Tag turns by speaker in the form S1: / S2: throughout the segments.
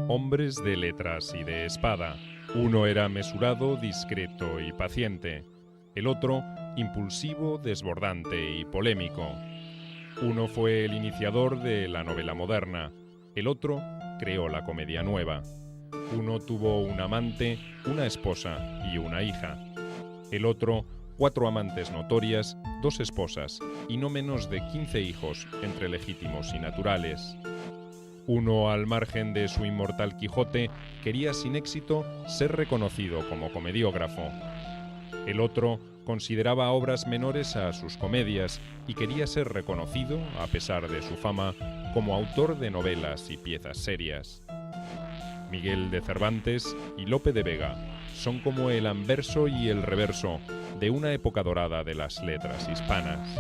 S1: hombres de letras y de espada. Uno era mesurado, discreto y paciente. El otro, impulsivo, desbordante y polémico. Uno fue el iniciador de la novela moderna. El otro creó la comedia nueva. Uno tuvo un amante, una esposa y una hija. El otro, 4 amantes notorias, 2 esposas y no menos de 15 hijos, entre legítimos y naturales. Uno, al margen de su inmortal Quijote, quería sin éxito ser reconocido como comediógrafo. El otro consideraba obras menores a sus comedias y quería ser reconocido, a pesar de su fama, como autor de novelas y piezas serias. Miguel de Cervantes y Lope de Vega son como el anverso y el reverso de una época dorada de las letras hispanas.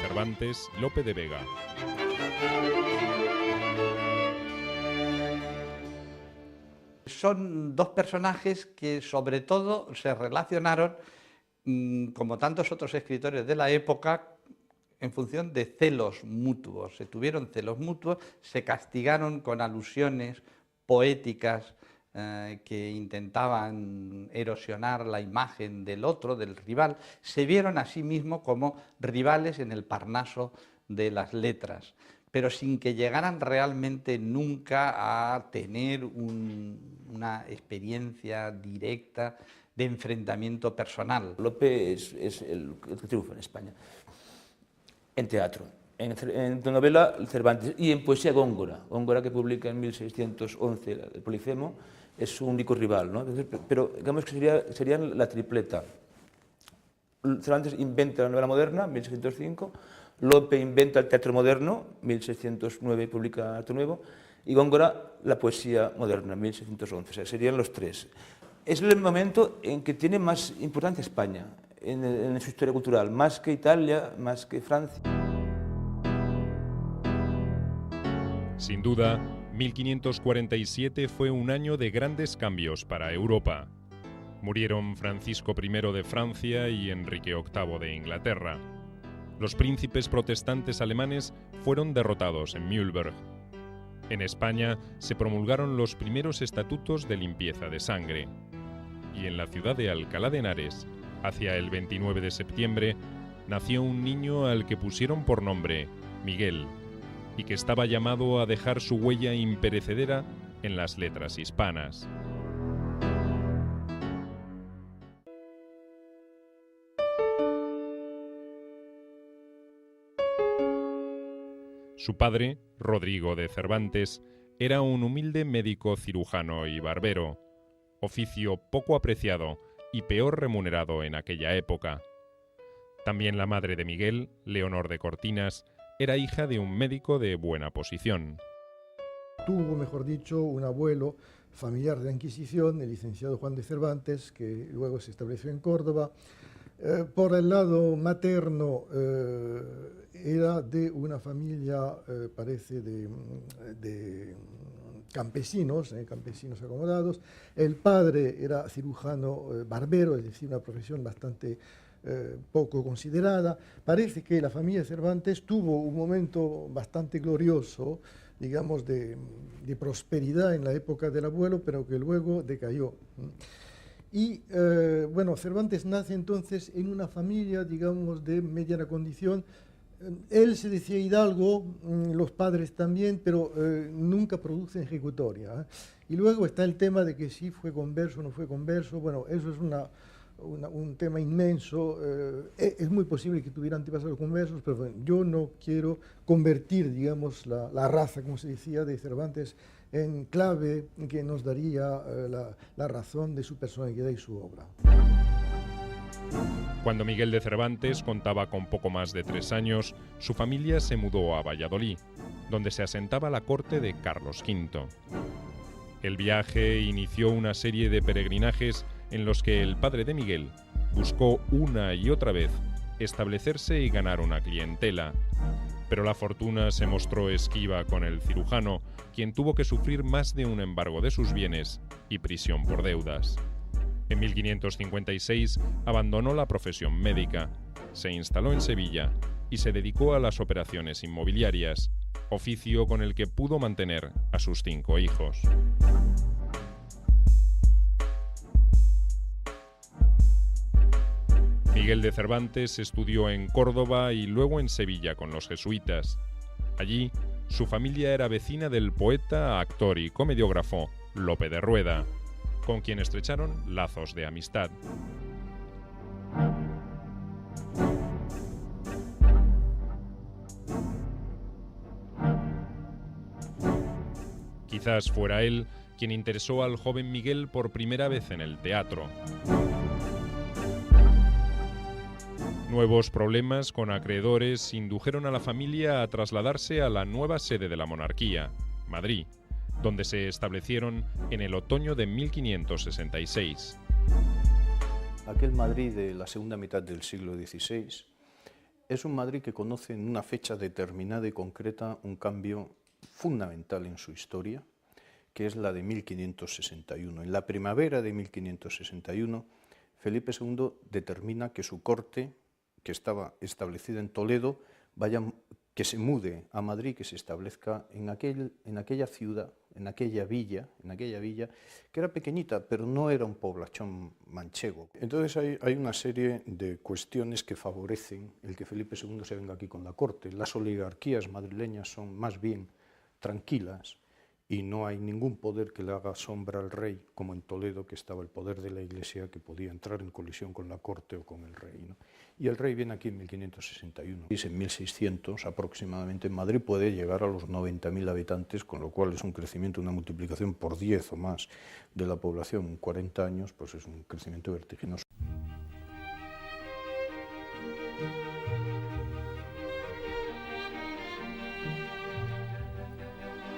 S1: Cervantes, Lope de Vega.
S2: Son dos personajes que sobre todo se relacionaron, como tantos otros escritores de la época, en función de celos mutuos. Se tuvieron celos mutuos, se castigaron con alusiones poéticas que intentaban erosionar la imagen del otro, del rival. Se vieron a sí mismos como rivales en el Parnaso de las letras, pero sin que llegaran realmente nunca a tener una experiencia directa de enfrentamiento personal.
S3: Lope es el que triunfa en España, en teatro, en novela Cervantes y en poesía Góngora. Góngora, que publica en 1611 el Polifemo, es su único rival, ¿no? Entonces, pero digamos que serían la tripleta. Cervantes inventa la novela moderna, 1605, Lope inventa el teatro moderno, 1609 publica Arte Nuevo, y Góngora la poesía moderna, 1611, o sea, serían los tres. Es el momento en que tiene más importancia España, en su historia cultural, más que Italia, más que Francia.
S1: Sin duda, 1547 fue un año de grandes cambios para Europa. Murieron Francisco I de Francia y Enrique VIII de Inglaterra. Los príncipes protestantes alemanes fueron derrotados en Mühlberg. En España se promulgaron los primeros estatutos de limpieza de sangre. Y en la ciudad de Alcalá de Henares, hacia el 29 de septiembre, nació un niño al que pusieron por nombre Miguel, y que estaba llamado a dejar su huella imperecedera en las letras hispanas. Su padre, Rodrigo de Cervantes, era un humilde médico cirujano y barbero, oficio poco apreciado y peor remunerado en aquella época. También la madre de Miguel, Leonor de Cortinas, era hija de un médico de buena posición.
S4: Tuvo, mejor dicho, un abuelo familiar de la Inquisición, el licenciado Juan de Cervantes, que luego se estableció en Córdoba. Por el lado materno, era de una familia, parece, de campesinos, campesinos acomodados. El padre era cirujano barbero, es decir, una profesión bastante poco considerada. Parece que la familia Cervantes tuvo un momento bastante glorioso, digamos, de prosperidad en la época del abuelo, pero que luego decayó. Y, bueno, Cervantes nace entonces en una familia, digamos, de mediana condición. Él se decía hidalgo, los padres también, pero nunca produce ejecutoria. Y luego está el tema de que si fue converso o no fue converso. Bueno, eso es un tema inmenso. Es muy posible que tuviera antepasados conversos, pero bueno, yo no quiero convertir, digamos, la raza, como se decía, de Cervantes en clave que nos daría la razón de su personalidad y su obra.
S1: Cuando Miguel de Cervantes contaba con poco más de 3 años, su familia se mudó a Valladolid, donde se asentaba la corte de Carlos V. El viaje inició una serie de peregrinajes en los que el padre de Miguel buscó una y otra vez establecerse y ganar una clientela. Pero la fortuna se mostró esquiva con el cirujano, quien tuvo que sufrir más de un embargo de sus bienes y prisión por deudas. En 1556 abandonó la profesión médica, se instaló en Sevilla y se dedicó a las operaciones inmobiliarias, oficio con el que pudo mantener a sus 5 hijos. Miguel de Cervantes estudió en Córdoba y luego en Sevilla con los jesuitas. Allí, su familia era vecina del poeta, actor y comediógrafo Lope de Rueda, con quien estrecharon lazos de amistad. Quizás fuera él quien interesó al joven Miguel por primera vez en el teatro. Nuevos problemas con acreedores indujeron a la familia a trasladarse a la nueva sede de la monarquía, Madrid, donde se establecieron en el otoño de 1566.
S5: Aquel Madrid de la segunda mitad del siglo XVI es un Madrid que conoce en una fecha determinada y concreta un cambio fundamental en su historia, que es la de 1561. En la primavera de 1561, Felipe II determina que su corte, que estaba establecida en Toledo, que se mude a Madrid, que se establezca en aquella ciudad, en aquella villa, que era pequeñita, pero no era un poblachón manchego. Entonces hay una serie de cuestiones que favorecen el que Felipe II se venga aquí con la corte. Las oligarquías madrileñas son más bien tranquilas y no hay ningún poder que le haga sombra al rey, como en Toledo, que estaba el poder de la Iglesia, que podía entrar en colisión con la corte o con el rey, ¿no? Y el rey viene aquí en 1561. Y en 1600 aproximadamente en Madrid puede llegar a los 90.000 habitantes, con lo cual es un crecimiento, una multiplicación por 10 o más de la población en 40 años, pues es un crecimiento vertiginoso.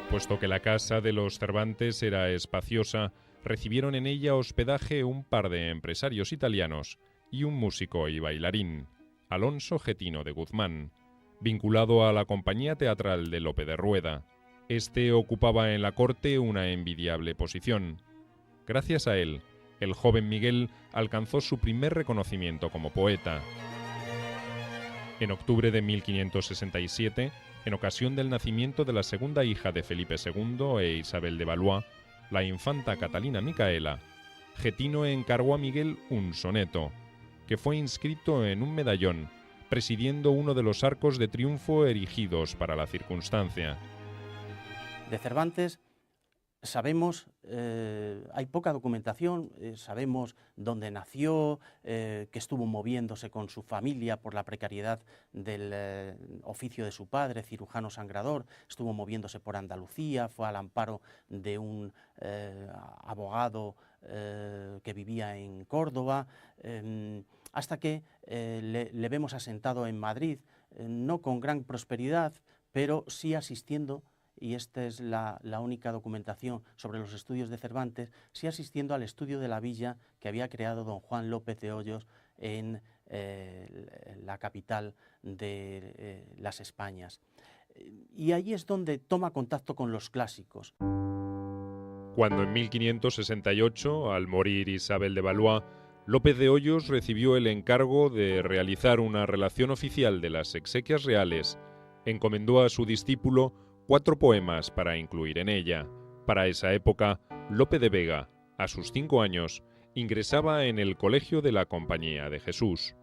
S1: Puesto que la casa de los Cervantes era espaciosa, recibieron en ella hospedaje un par de empresarios italianos y un músico y bailarín, Alonso Getino de Guzmán, vinculado a la compañía teatral de Lope de Rueda. Este ocupaba en la corte una envidiable posición. Gracias a él, el joven Miguel alcanzó su primer reconocimiento como poeta. En octubre de 1567, en ocasión del nacimiento de la segunda hija de Felipe II e Isabel de Valois, la infanta Catalina Micaela, Getino encargó a Miguel un soneto, que fue inscrito en un medallón, presidiendo uno de los arcos de triunfo erigidos para la circunstancia.
S6: De Cervantes sabemos, hay poca documentación, sabemos dónde nació, que estuvo moviéndose con su familia por la precariedad del oficio de su padre, cirujano sangrador, estuvo moviéndose por Andalucía, fue al amparo de un abogado que vivía en Córdoba, hasta que le vemos asentado en Madrid, no con gran prosperidad, pero sí asistiendo, y esta es la única documentación sobre los estudios de Cervantes, sí asistiendo al estudio de la villa que había creado don Juan López de Hoyos en la capital de las Españas. Y ahí es donde toma contacto con los clásicos.
S1: Cuando en 1568, al morir Isabel de Valois, López de Hoyos recibió el encargo de realizar una relación oficial de las exequias reales, encomendó a su discípulo 4 poemas para incluir en ella. Para esa época, Lope de Vega, a sus 5 años, ingresaba en el Colegio de la Compañía de Jesús.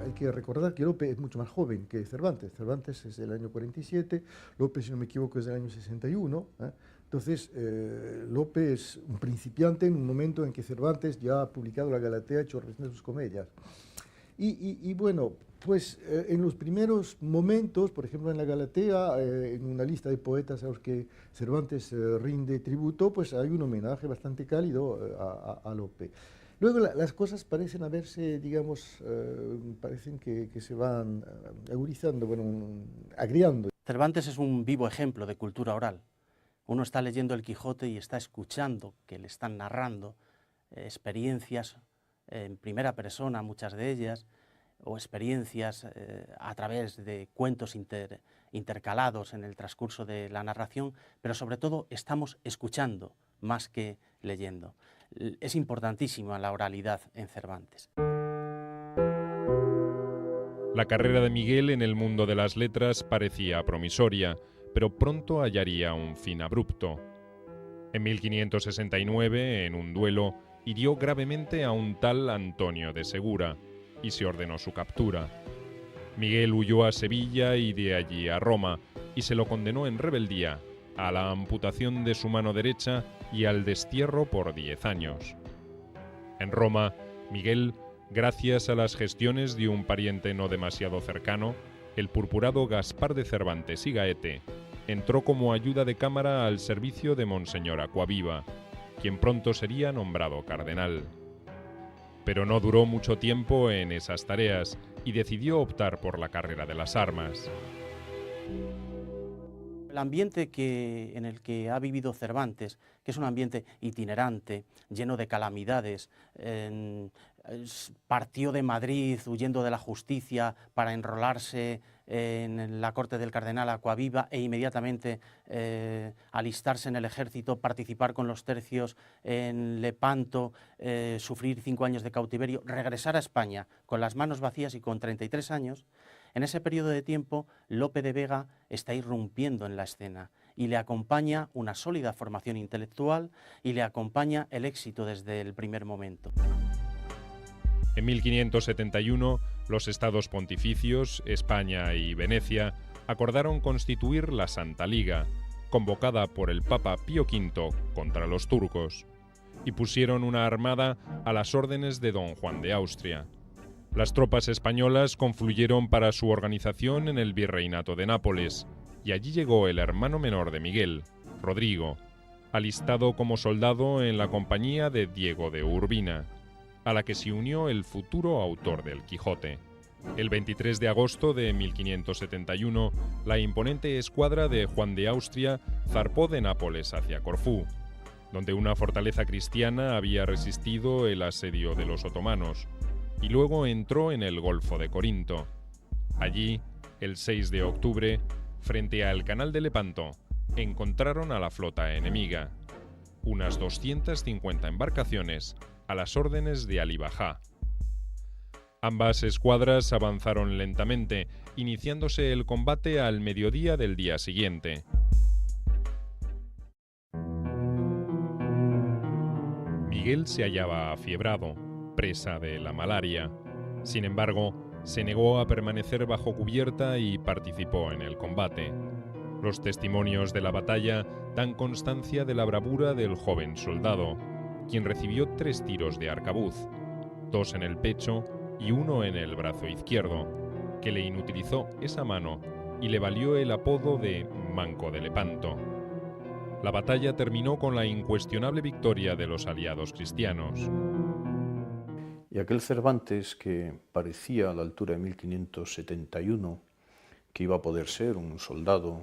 S4: Hay que recordar que Lope es mucho más joven que Cervantes. Cervantes es del año 47, Lope, si no me equivoco, es del año 61. Entonces, Lope es un principiante en un momento en que Cervantes ya ha publicado la Galatea, ha hecho de sus comedias. Y bueno, pues en los primeros momentos, por ejemplo en la Galatea, en una lista de poetas a los que Cervantes rinde tributo, pues hay un homenaje bastante cálido a Lope. Luego las cosas parecen haberse, digamos, parecen que se van agudizando, bueno, agriando.
S6: Cervantes es un vivo ejemplo de cultura oral. Uno está leyendo el Quijote y está escuchando que le están narrando experiencias en primera persona, muchas de ellas, o experiencias a través de cuentos intercalados en el transcurso de la narración, pero sobre todo estamos escuchando más que leyendo. Es importantísima la oralidad en Cervantes.
S1: La carrera de Miguel en el mundo de las letras parecía promisoria, pero pronto hallaría un fin abrupto. En 1569, en un duelo, hirió gravemente a un tal Antonio de Segura y se ordenó su captura. Miguel huyó a Sevilla y de allí a Roma y se lo condenó en rebeldía a la amputación de su mano derecha y al destierro por 10 años. En Roma, Miguel, gracias a las gestiones de un pariente no demasiado cercano, el purpurado Gaspar de Cervantes y Gaete, entró como ayuda de cámara al servicio de Monseñor Aquaviva, quien pronto sería nombrado cardenal. Pero no duró mucho tiempo en esas tareas y decidió optar por la carrera de las armas.
S6: El ambiente en el que ha vivido Cervantes, que es un ambiente itinerante, lleno de calamidades, partió de Madrid huyendo de la justicia para enrolarse en la corte del cardenal Aquaviva e inmediatamente alistarse en el ejército, participar con los tercios en Lepanto, sufrir 5 años de cautiverio, regresar a España con las manos vacías y con 33 años. En ese periodo de tiempo, Lope de Vega está irrumpiendo en la escena y le acompaña una sólida formación intelectual y le acompaña el éxito desde el primer momento.
S1: En 1571, los estados pontificios, España y Venecia, acordaron constituir la Santa Liga, convocada por el Papa Pío V contra los turcos, y pusieron una armada a las órdenes de don Juan de Austria. Las tropas españolas confluyeron para su organización en el Virreinato de Nápoles, y allí llegó el hermano menor de Miguel, Rodrigo, alistado como soldado en la compañía de Diego de Urbina, a la que se unió el futuro autor del Quijote. El 23 de agosto de 1571, la imponente escuadra de Juan de Austria zarpó de Nápoles hacia Corfú, donde una fortaleza cristiana había resistido el asedio de los otomanos, y luego entró en el Golfo de Corinto. Allí, el 6 de octubre, frente al canal de Lepanto, encontraron a la flota enemiga, unas 250 embarcaciones a las órdenes de Alí Bajá. Ambas escuadras avanzaron lentamente, iniciándose el combate al mediodía del día siguiente. Miguel se hallaba afiebrado, presa de la malaria. Sin embargo, se negó a permanecer bajo cubierta y participó en el combate. Los testimonios de la batalla dan constancia de la bravura del joven soldado, quien recibió 3 tiros de arcabuz, 2 en el pecho y 1 en el brazo izquierdo, que le inutilizó esa mano y le valió el apodo de Manco de Lepanto. La batalla terminó con la incuestionable victoria de los aliados cristianos.
S5: Y aquel Cervantes que parecía a la altura de 1571 que iba a poder ser un soldado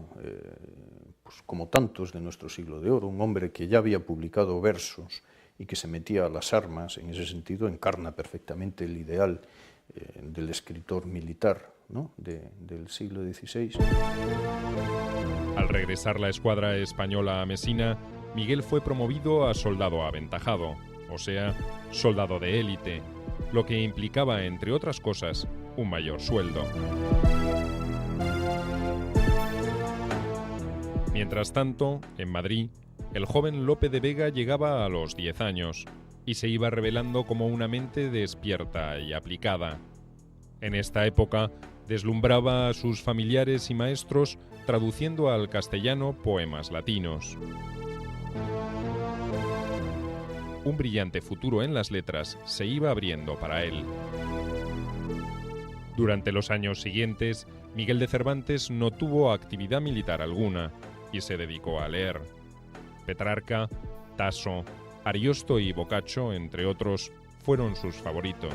S5: pues como tantos de nuestro siglo de oro, un hombre que ya había publicado versos y que se metía a las armas, en ese sentido encarna perfectamente el ideal del escritor militar, ¿no?, del siglo XVI.
S1: Al regresar la escuadra española a Mesina, Miguel fue promovido a soldado aventajado, o sea, soldado de élite, lo que implicaba, entre otras cosas, un mayor sueldo. Mientras tanto, en Madrid, el joven Lope de Vega llegaba a los 10 años y se iba revelando como una mente despierta y aplicada. En esta época, deslumbraba a sus familiares y maestros traduciendo al castellano poemas latinos. Un brillante futuro en las letras se iba abriendo para él. Durante los años siguientes, Miguel de Cervantes no tuvo actividad militar alguna y se dedicó a leer. Petrarca, Tasso, Ariosto y Boccaccio, entre otros, fueron sus favoritos.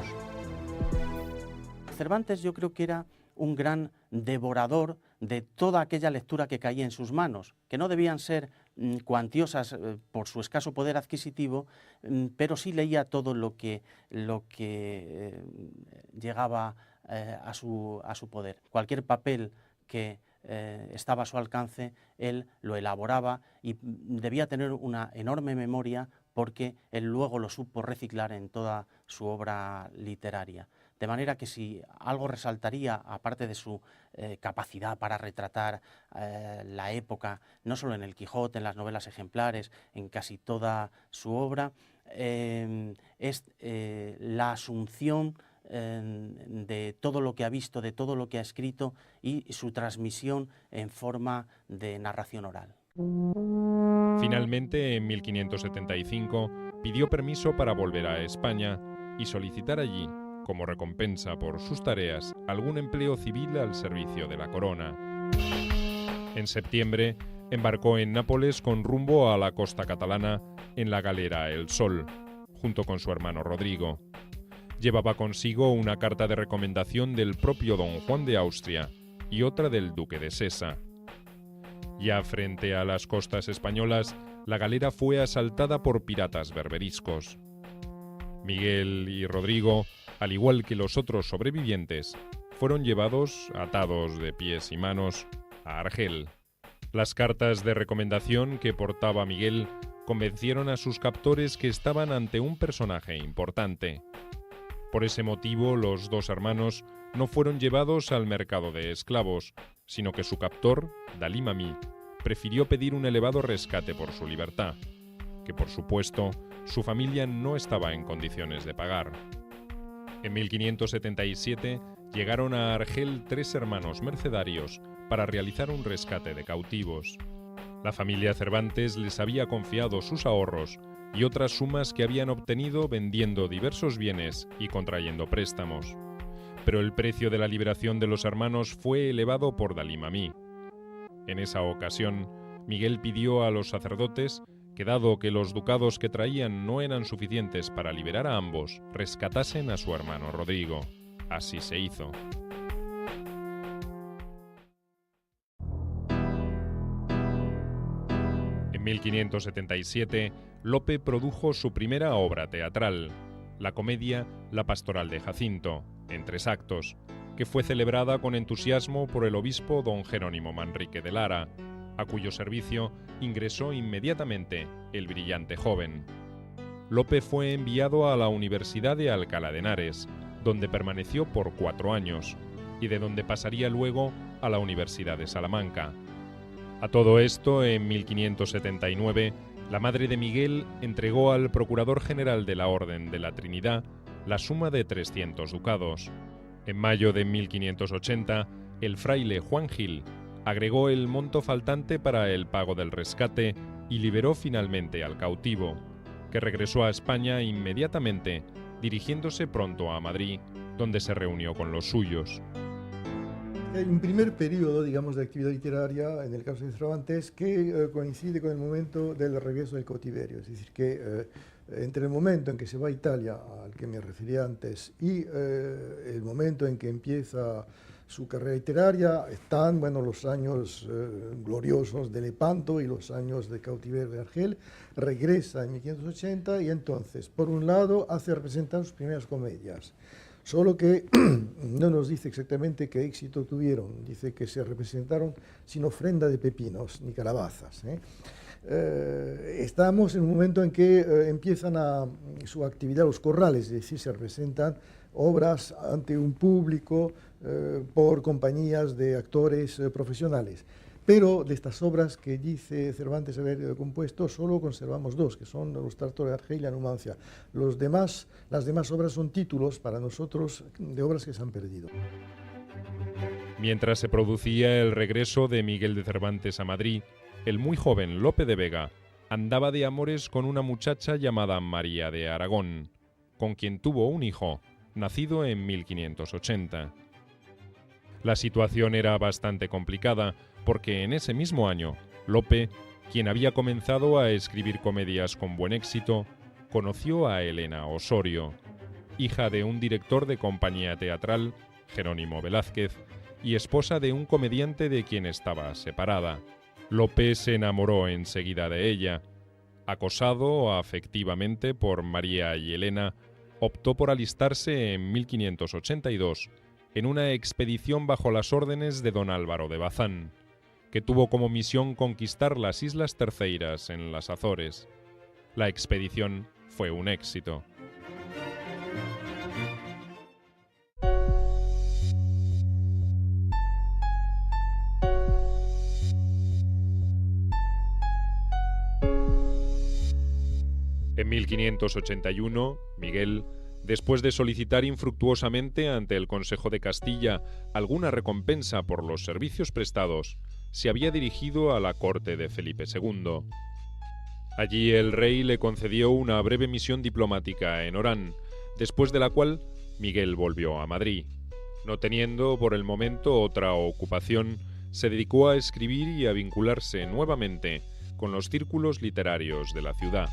S6: Cervantes yo creo que era un gran devorador de toda aquella lectura que caía en sus manos, que no debían ser cuantiosas por su escaso poder adquisitivo, pero sí leía todo lo que llegaba a su poder. Cualquier papel que estaba a su alcance, él lo elaboraba y debía tener una enorme memoria porque él luego lo supo reciclar en toda su obra literaria. De manera que si algo resaltaría, aparte de su capacidad para retratar la época, no solo en El Quijote, en las novelas ejemplares, en casi toda su obra, es la asunción de todo lo que ha visto, de todo lo que ha escrito y su transmisión en forma de narración oral.
S1: Finalmente, en 1575, pidió permiso para volver a España y solicitar allí, como recompensa por sus tareas, algún empleo civil al servicio de la corona. En septiembre, embarcó en Nápoles con rumbo a la costa catalana en la galera El Sol, junto con su hermano Rodrigo. Llevaba consigo una carta de recomendación del propio don Juan de Austria y otra del duque de Sesa. Ya frente a las costas españolas, la galera fue asaltada por piratas berberiscos. Miguel y Rodrigo, al igual que los otros sobrevivientes, fueron llevados, atados de pies y manos, a Argel. Las cartas de recomendación que portaba Miguel convencieron a sus captores que estaban ante un personaje importante. Por ese motivo, los dos hermanos no fueron llevados al mercado de esclavos, sino que su captor, Dalí Mami, prefirió pedir un elevado rescate por su libertad, que por supuesto su familia no estaba en condiciones de pagar. En 1577 llegaron a Argel 3 hermanos mercedarios para realizar un rescate de cautivos. La familia Cervantes les había confiado sus ahorros y otras sumas que habían obtenido vendiendo diversos bienes y contrayendo préstamos. Pero el precio de la liberación de los hermanos fue elevado por Dalí Mami. En esa ocasión, Miguel pidió a los sacerdotes que, dado que los ducados que traían no eran suficientes para liberar a ambos, rescatasen a su hermano Rodrigo. Así se hizo. En 1577, Lope produjo su primera obra teatral, la comedia La Pastoral de Jacinto, en 3 actos, que fue celebrada con entusiasmo por el obispo don Jerónimo Manrique de Lara, a cuyo servicio ingresó inmediatamente el brillante joven. Lope fue enviado a la Universidad de Alcalá de Henares, donde permaneció por 4 años, y de donde pasaría luego a la Universidad de Salamanca. A todo esto, en 1579, la madre de Miguel entregó al Procurador General de la Orden de la Trinidad la suma de 300 ducados. En mayo de 1580, el fraile Juan Gil agregó el monto faltante para el pago del rescate y liberó finalmente al cautivo, que regresó a España inmediatamente, dirigiéndose pronto a Madrid, donde se reunió con los suyos.
S4: Hay un primer periodo, digamos, de actividad literaria, en el caso de Cervantes, que coincide con el momento del regreso del cautiverio. Es decir, que entre el momento en que se va a Italia, al que me refería antes, y el momento en que empieza su carrera literaria, están los años gloriosos de Lepanto y los años de cautiverio de Argel. Regresa en 1580 y entonces, por un lado, hace representar sus primeras comedias. Solo que no nos dice exactamente qué éxito tuvieron. Dice que se representaron sin ofrenda de pepinos ni calabazas. Estamos en un momento en que empiezan su actividad los corrales, es decir, se representan obras ante un público por compañías de actores profesionales. Pero de estas obras que dice Cervantes haber compuesto, solo conservamos 2, que son Los Tártaros de Argel y La Numancia. Las demás obras son títulos para nosotros de obras que se han perdido.
S1: Mientras se producía el regreso de Miguel de Cervantes a Madrid, el muy joven Lope de Vega andaba de amores con una muchacha llamada María de Aragón, con quien tuvo un hijo, nacido en 1580. La situación era bastante complicada, porque en ese mismo año, Lope, quien había comenzado a escribir comedias con buen éxito, conoció a Elena Osorio, hija de un director de compañía teatral, Jerónimo Velázquez, y esposa de un comediante de quien estaba separada. Lope se enamoró enseguida de ella. Acosado afectivamente por María y Elena, optó por alistarse en 1582 en una expedición bajo las órdenes de don Álvaro de Bazán, que tuvo como misión conquistar las Islas Terceiras en las Azores. La expedición fue un éxito. En 1581, Miguel, después de solicitar infructuosamente ante el Consejo de Castilla alguna recompensa por los servicios prestados, se había dirigido a la corte de Felipe II. Allí el rey le concedió una breve misión diplomática en Orán, después de la cual Miguel volvió a Madrid. No teniendo por el momento otra ocupación, se dedicó a escribir y a vincularse nuevamente con los círculos literarios de la ciudad.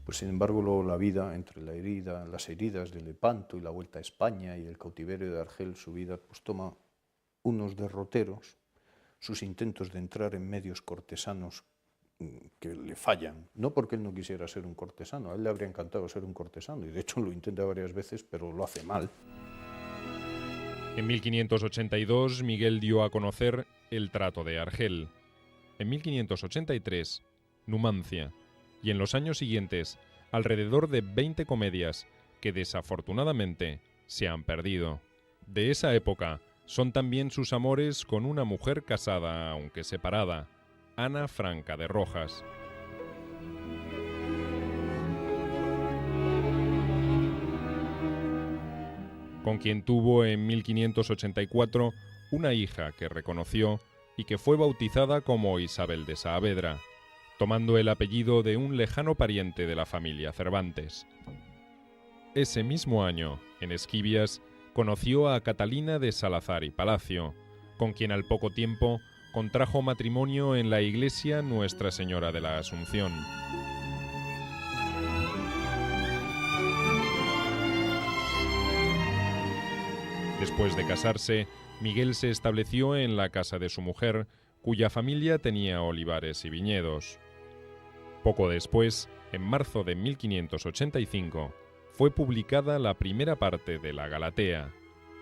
S5: Pues sin embargo, la vida, entre las heridas de Lepanto y la vuelta a España y el cautiverio de Argel, su vida pues toma unos derroteros, sus intentos de entrar en medios cortesanos que le fallan, no porque él no quisiera ser un cortesano, a él le habría encantado ser un cortesano, y de hecho lo intenta varias veces, pero lo hace mal.
S1: En 1582, Miguel dio a conocer el Trato de Argel. En 1583, Numancia. Y en los años siguientes, alrededor de 20 comedias que desafortunadamente se han perdido. De esa época son también sus amores con una mujer casada, aunque separada, Ana Franca de Rojas. Con quien tuvo en 1584 una hija que reconoció y que fue bautizada como Isabel de Saavedra, tomando el apellido de un lejano pariente de la familia Cervantes. Ese mismo año, en Esquivias, conoció a Catalina de Salazar y Palacio, con quien al poco tiempo contrajo matrimonio en la iglesia Nuestra Señora de la Asunción. Después de casarse, Miguel se estableció en la casa de su mujer, cuya familia tenía olivares y viñedos. Poco después, en marzo de 1585, fue publicada la primera parte de la Galatea,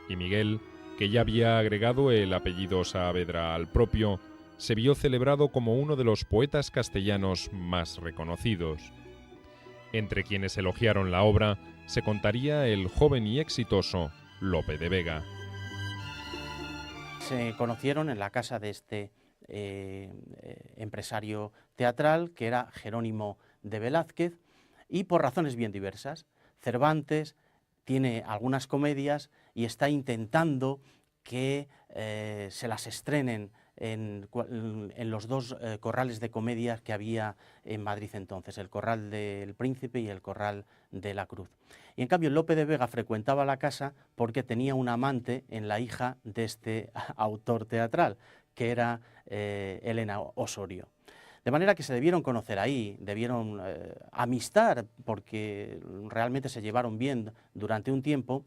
S1: y Miguel, que ya había agregado el apellido Saavedra al propio, se vio celebrado como uno de los poetas castellanos más reconocidos. Entre quienes elogiaron la obra se contaría el joven y exitoso Lope de Vega.
S6: Se conocieron en la casa de este empresario teatral, que era Jerónimo de Velázquez, y por razones bien diversas. Cervantes tiene algunas comedias y está intentando que se las estrenen en los dos corrales de comedias que había en Madrid entonces, el Corral del Príncipe y el Corral de la Cruz. Y en cambio Lope de Vega frecuentaba la casa porque tenía un amante en la hija de este autor teatral, que era Elena Osorio. De manera que se debieron conocer ahí, debieron amistar, porque realmente se llevaron bien durante un tiempo.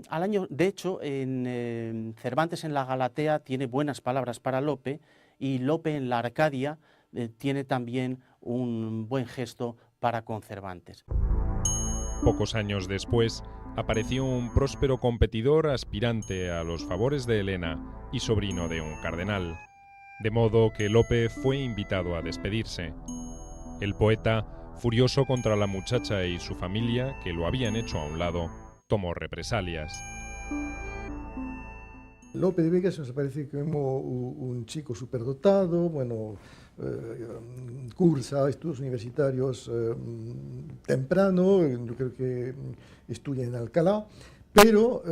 S6: Al año, de hecho, en Cervantes en la Galatea tiene buenas palabras para Lope, y Lope en la Arcadia tiene también un buen gesto para con Cervantes.
S1: Pocos años después, apareció un próspero competidor aspirante a los favores de Elena y sobrino de un cardenal, de modo que Lope fue invitado a despedirse. El poeta, furioso contra la muchacha y su familia, que lo habían hecho a un lado, tomó represalias.
S4: Lope de Vega nos parece como un chico superdotado, bueno, cursa estudios universitarios temprano, yo creo que estudia en Alcalá, pero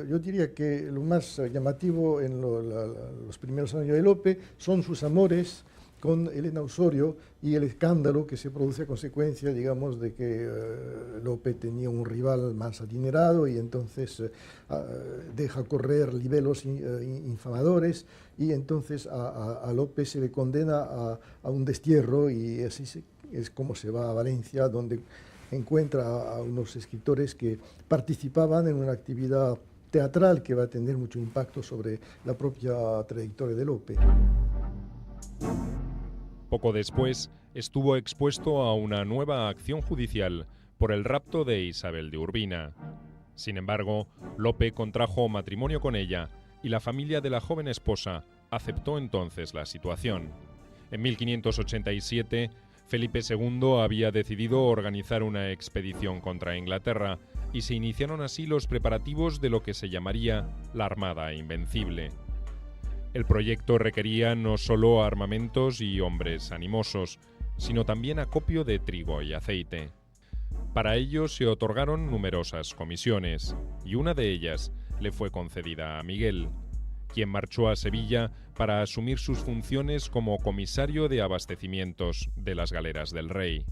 S4: yo diría que lo más llamativo en los primeros años de Lope son sus amores con Elena Osorio y el escándalo que se produce a consecuencia, digamos, de que Lope tenía un rival más adinerado y entonces deja correr libelos infamadores, y entonces a Lope se le condena a un destierro, y así es como se va a Valencia, donde encuentra a unos escritores que participaban en una actividad teatral que va a tener mucho impacto sobre la propia trayectoria de Lope.
S1: Poco después, estuvo expuesto a una nueva acción judicial por el rapto de Isabel de Urbina. Sin embargo, Lope contrajo matrimonio con ella y la familia de la joven esposa aceptó entonces la situación. En 1587, Felipe II había decidido organizar una expedición contra Inglaterra y se iniciaron así los preparativos de lo que se llamaría la Armada Invencible. El proyecto requería no solo armamentos y hombres animosos, sino también acopio de trigo y aceite. Para ello se otorgaron numerosas comisiones, y una de ellas le fue concedida a Miguel, quien marchó a Sevilla para asumir sus funciones como comisario de abastecimientos de las galeras del rey.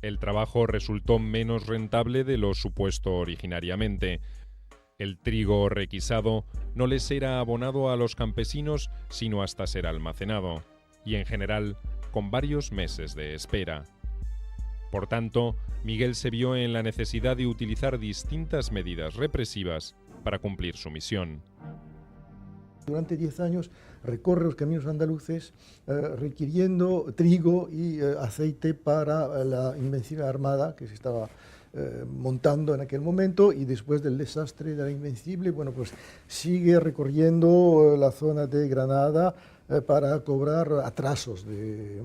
S1: El trabajo resultó menos rentable de lo supuesto originariamente. El trigo requisado no les era abonado a los campesinos sino hasta ser almacenado, y en general con varios meses de espera. Por tanto, Miguel se vio en la necesidad de utilizar distintas medidas represivas para cumplir su misión.
S4: Durante 10 años recorre los caminos andaluces requiriendo trigo y aceite para la Invencible Armada que se estaba montando en aquel momento, y después del desastre de la Invencible, bueno, pues sigue recorriendo la zona de Granada para cobrar atrasos de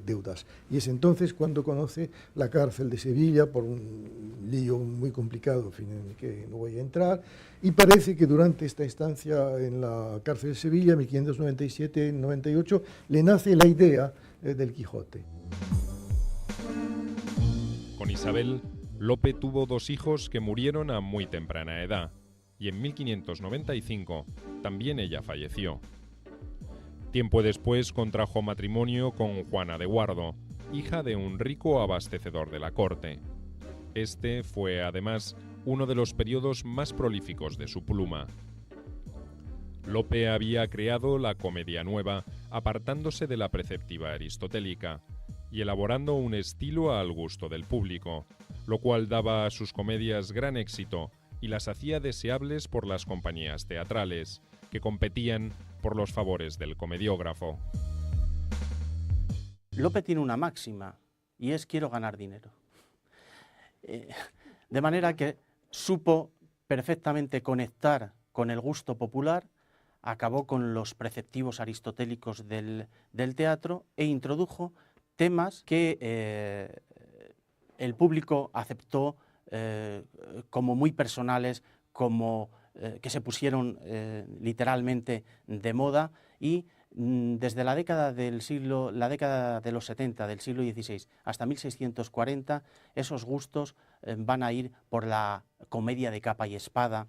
S4: deudas. Y es entonces cuando conoce la cárcel de Sevilla por un lío muy complicado, en fin, en el que no voy a entrar, y parece que durante esta estancia en la cárcel de Sevilla, 1597-98, le nace la idea del Quijote.
S1: Con Isabel, Lope tuvo 2 hijos que murieron a muy temprana edad, y en 1595 también ella falleció. Tiempo después contrajo matrimonio con Juana de Guardo, hija de un rico abastecedor de la corte. Este fue, además, uno de los periodos más prolíficos de su pluma. Lope había creado la comedia nueva, apartándose de la preceptiva aristotélica y elaborando un estilo al gusto del público, lo cual daba a sus comedias gran éxito y las hacía deseables por las compañías teatrales, que competían por los favores del comediógrafo.
S6: Lope tiene una máxima, y es: quiero ganar dinero. De manera que supo perfectamente conectar con el gusto popular, acabó con los preceptivos aristotélicos del teatro e introdujo temas que el público aceptó como muy personales, como que se pusieron literalmente de moda, y desde la década de los 70 del siglo XVI hasta 1640, esos gustos van a ir por la comedia de capa y espada,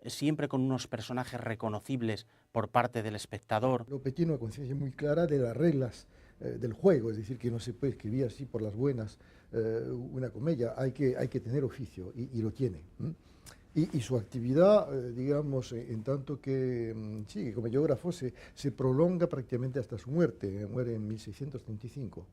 S6: siempre con unos personajes reconocibles por parte del espectador.
S4: Lope tiene una conciencia muy clara de las reglas del juego, es decir, que no se puede escribir así por las buenas una comedia, hay que tener oficio, y lo tiene. Y su actividad, digamos, en tanto que sí, como geógrafo, se prolonga prácticamente hasta su muerte, muere en 1635.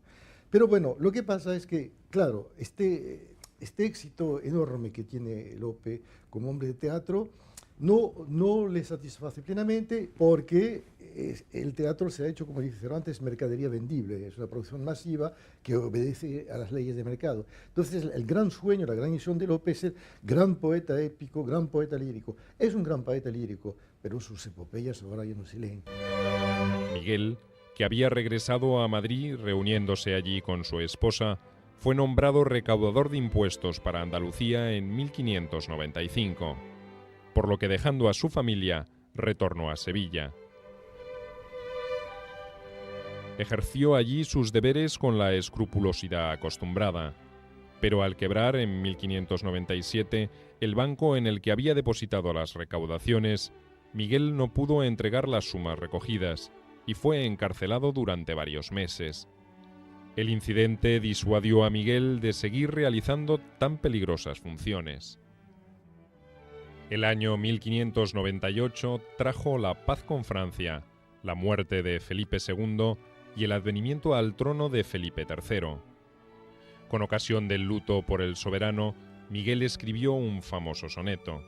S4: Pero bueno, lo que pasa es que, claro, este éxito enorme que tiene Lope como hombre de teatro no le satisface plenamente, porque el teatro se ha hecho, como dice Cervantes, mercadería vendible, es una producción masiva que obedece a las leyes de mercado. Entonces el gran sueño, la gran misión de Lope es ser gran poeta épico, gran poeta lírico. Es un gran poeta lírico, pero sus epopeyas ahora ya no se leen.
S1: Miguel, que había regresado a Madrid reuniéndose allí con su esposa, fue nombrado recaudador de impuestos para Andalucía en 1595. Por lo que, dejando a su familia, retornó a Sevilla. Ejerció allí sus deberes con la escrupulosidad acostumbrada, pero al quebrar en 1597 el banco en el que había depositado las recaudaciones, Miguel no pudo entregar las sumas recogidas y fue encarcelado durante varios meses. El incidente disuadió a Miguel de seguir realizando tan peligrosas funciones. El año 1598 trajo la paz con Francia, la muerte de Felipe II y el advenimiento al trono de Felipe III. Con ocasión del luto por el soberano, Miguel escribió un famoso soneto.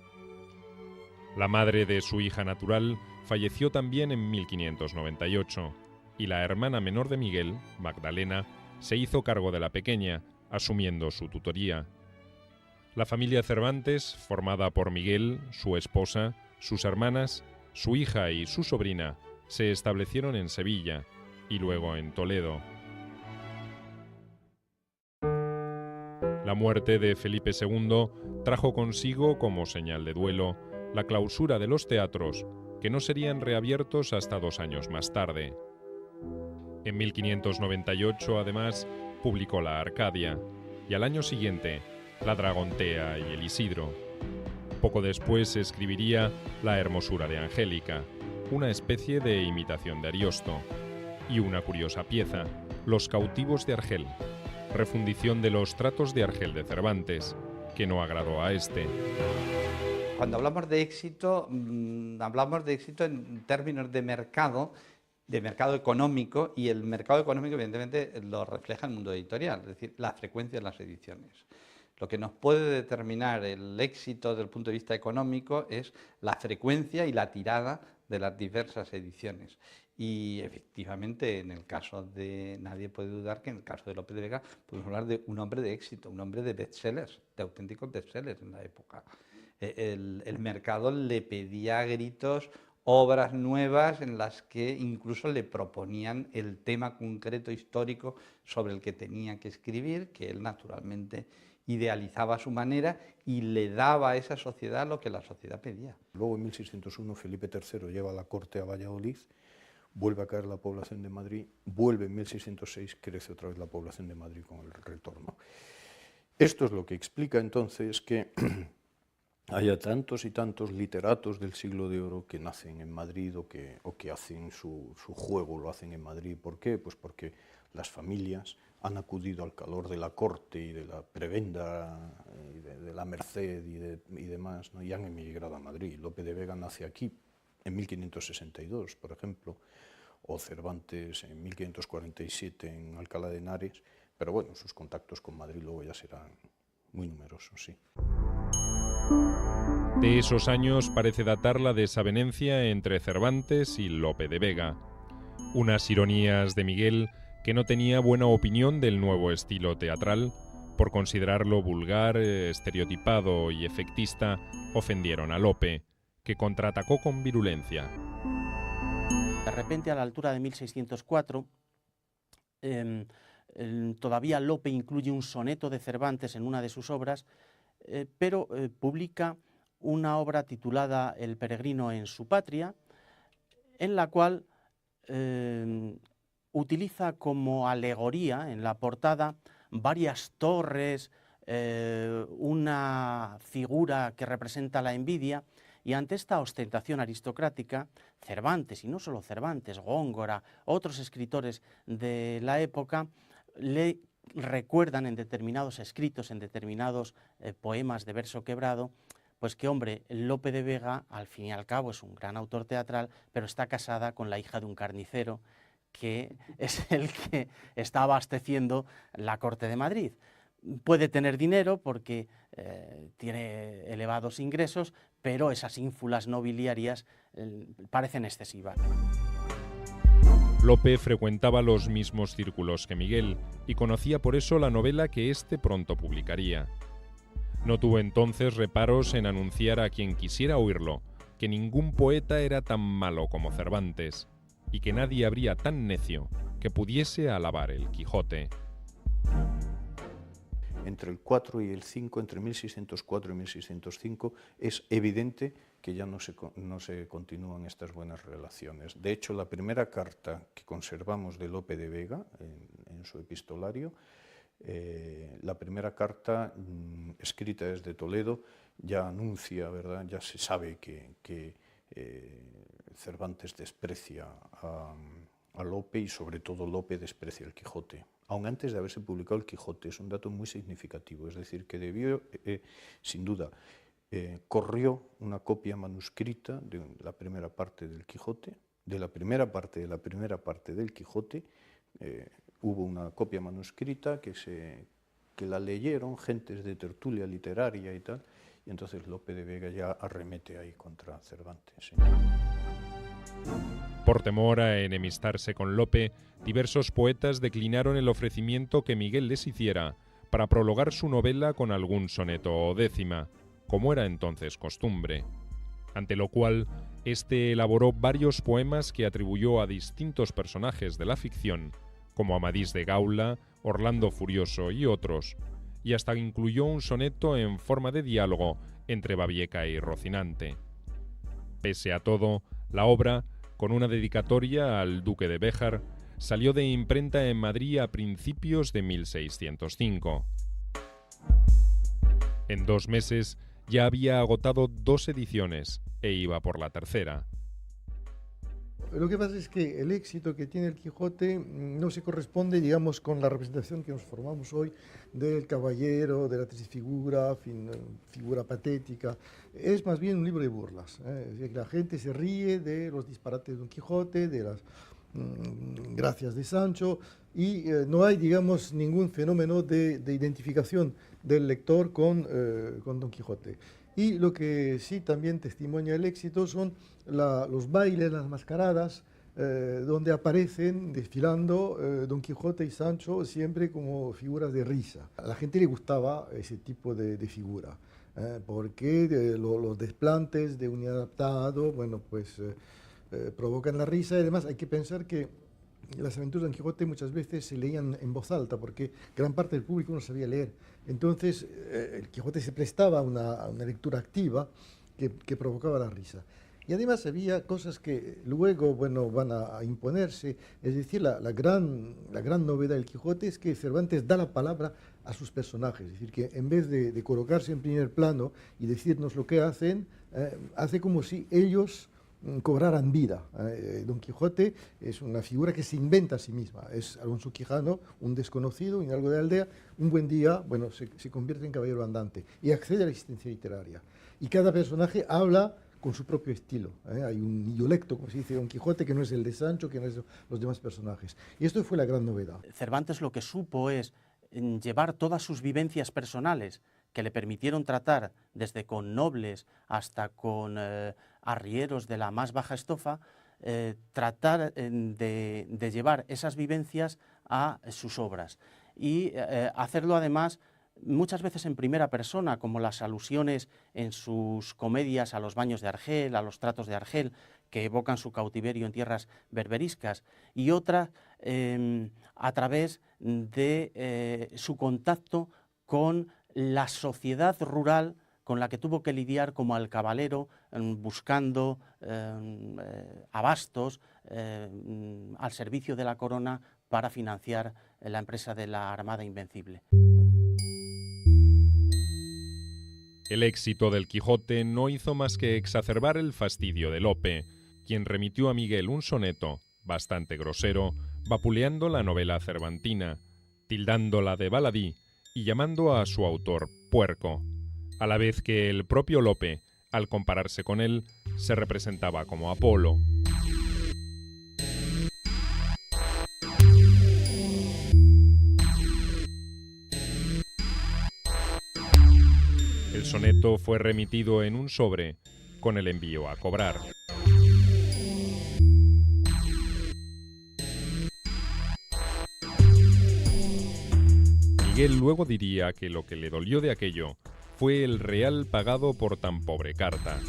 S1: La madre de su hija natural falleció también en 1598, y la hermana menor de Miguel, Magdalena, se hizo cargo de la pequeña, asumiendo su tutoría. La familia Cervantes, formada por Miguel, su esposa, sus hermanas, su hija y su sobrina, se establecieron en Sevilla y luego en Toledo. La muerte de Felipe II trajo consigo, como señal de duelo, la clausura de los teatros, que no serían reabiertos hasta 2 años más tarde. En 1598, además, publicó la Arcadia, y al año siguiente, la Dragontea y el Isidro. Poco después escribiría La Hermosura de Angélica, una especie de imitación de Ariosto, y una curiosa pieza, Los cautivos de Argel, refundición de los tratos de Argel de Cervantes, que no agradó a este.
S2: Cuando hablamos de éxito en términos de mercado económico, y el mercado económico evidentemente lo refleja el mundo editorial, es decir, la frecuencia de las ediciones. Lo que nos puede determinar el éxito desde el punto de vista económico es la frecuencia y la tirada de las diversas ediciones. Y efectivamente, en el caso de, nadie puede dudar que en el caso de Lope de Vega podemos hablar de un hombre de éxito, un hombre de bestsellers, de auténticos bestsellers en la época. El mercado le pedía a gritos obras nuevas en las que incluso le proponían el tema concreto histórico sobre el que tenía que escribir, que él naturalmente idealizaba a su manera y le daba a esa sociedad lo que la sociedad pedía.
S5: Luego, en 1601, Felipe III lleva a la corte a Valladolid, vuelve a caer la población de Madrid, vuelve en 1606, crece otra vez la población de Madrid con el retorno. Esto es lo que explica entonces que haya tantos y tantos literatos del siglo de oro que nacen en Madrid o que hacen su juego, lo hacen en Madrid. ¿Por qué? Pues porque las familias han acudido al calor de la corte y de la prebenda, y de la merced y demás, ¿no? Y han emigrado a Madrid. Lope de Vega nace aquí en 1562, por ejemplo, o Cervantes en 1547 en Alcalá de Henares, pero bueno, sus contactos con Madrid luego ya serán muy numerosos, sí.
S1: De esos años parece datar la desavenencia entre Cervantes y Lope de Vega. Unas ironías de Miguel, que no tenía buena opinión del nuevo estilo teatral, por considerarlo vulgar, estereotipado y efectista, ofendieron a Lope, que contraatacó con virulencia.
S6: De repente, a la altura de 1604, todavía Lope incluye un soneto de Cervantes en una de sus obras, pero publica una obra titulada El peregrino en su patria, en la cual utiliza como alegoría en la portada varias torres, una figura que representa la envidia, y ante esta ostentación aristocrática, Cervantes, y no solo Cervantes, Góngora, otros escritores de la época, le recuerdan en determinados escritos, en determinados poemas de verso quebrado, pues que, hombre, Lope de Vega, al fin y al cabo, es un gran autor teatral, pero está casada con la hija de un carnicero, que es el que está abasteciendo la corte de Madrid. Puede tener dinero porque tiene elevados ingresos, pero esas ínfulas nobiliarias parecen excesivas.
S1: Lope frecuentaba los mismos círculos que Miguel y conocía por eso la novela que éste pronto publicaría. No tuvo entonces reparos en anunciar a quien quisiera oírlo que ningún poeta era tan malo como Cervantes y que nadie habría tan necio que pudiese alabar el Quijote.
S5: Entre el 4 y el 5, entre 1604 y 1605, es evidente que ya no se continúan estas buenas relaciones. De hecho, la primera carta que conservamos de Lope de Vega en su epistolario, la primera carta escrita desde Toledo, ya anuncia, ¿verdad? Ya se sabe que Cervantes desprecia a Lope y sobre todo Lope desprecia el Quijote. Aun antes de haberse publicado el Quijote, es un dato muy significativo, es decir, que debió, sin duda, corrió una copia manuscrita de la primera parte del Quijote, de la primera parte del Quijote, hubo una copia manuscrita que la leyeron gentes de tertulia literaria y tal, y entonces Lope de Vega ya arremete ahí contra Cervantes. ¿Sí?
S1: Por temor a enemistarse con Lope, diversos poetas declinaron el ofrecimiento que Miguel les hiciera para prologar su novela con algún soneto o décima, como era entonces costumbre, ante lo cual éste elaboró varios poemas que atribuyó a distintos personajes de la ficción, como Amadís de Gaula, Orlando Furioso y otros, y hasta incluyó un soneto en forma de diálogo entre Babieca y Rocinante. Pese a todo, la obra, con una dedicatoria al duque de Béjar, salió de imprenta en Madrid a principios de 1605. En 2 meses ya había agotado 2 ediciones e iba por la tercera.
S4: Lo que pasa es que el éxito que tiene el Quijote no se corresponde, digamos, con la representación que nos formamos hoy del caballero, de la trisfigura, figura patética. Es más bien un libro de burlas. Es decir, que la gente se ríe de los disparates de Don Quijote, de las gracias de Sancho, y no hay, digamos, ningún fenómeno de identificación del lector con Don Quijote. Y lo que sí también testimonia el éxito son los bailes, las mascaradas, donde aparecen desfilando Don Quijote y Sancho siempre como figuras de risa. A la gente le gustaba ese tipo de figura, porque los desplantes de un inadaptado, bueno, pues provocan la risa, y además hay que pensar que las aventuras de Don Quijote muchas veces se leían en voz alta porque gran parte del público no sabía leer. Entonces el Quijote se prestaba a una lectura activa que provocaba la risa. Y además había cosas que luego, bueno, van a imponerse. Es decir, la gran novedad del Quijote es que Cervantes da la palabra a sus personajes. Es decir, que en vez de colocarse en primer plano y decirnos lo que hacen, hace como si ellos cobraran vida. Don Quijote es una figura que se inventa a sí misma. Es Alonso Quijano, un desconocido, un hidalgo de aldea. Un buen día, bueno, se convierte en caballero andante y accede a la existencia literaria. Y cada personaje habla con su propio estilo. Hay un dialecto, como se dice, Don Quijote, que no es el de Sancho, que no es de los demás personajes. Y esto fue la gran novedad.
S6: Cervantes lo que supo es llevar todas sus vivencias personales que le permitieron tratar desde con nobles hasta con arrieros de la más baja estofa, tratar de llevar esas vivencias a sus obras y hacerlo además muchas veces en primera persona, como las alusiones en sus comedias a los baños de Argel, a los tratos de Argel, que evocan su cautiverio en tierras berberiscas, y otras a través de su contacto con la sociedad rural con la que tuvo que lidiar como alcabalero, buscando abastos al servicio de la corona para financiar la empresa de la Armada Invencible.
S1: El éxito del Quijote no hizo más que exacerbar el fastidio de Lope, quien remitió a Miguel un soneto, bastante grosero, vapuleando la novela cervantina, tildándola de baladí y llamando a su autor puerco, a la vez que el propio Lope, al compararse con él, se representaba como Apolo. El soneto fue remitido en un sobre con el envío a cobrar. Miguel luego diría que lo que le dolió de aquello fue el real pagado por tan pobre carta.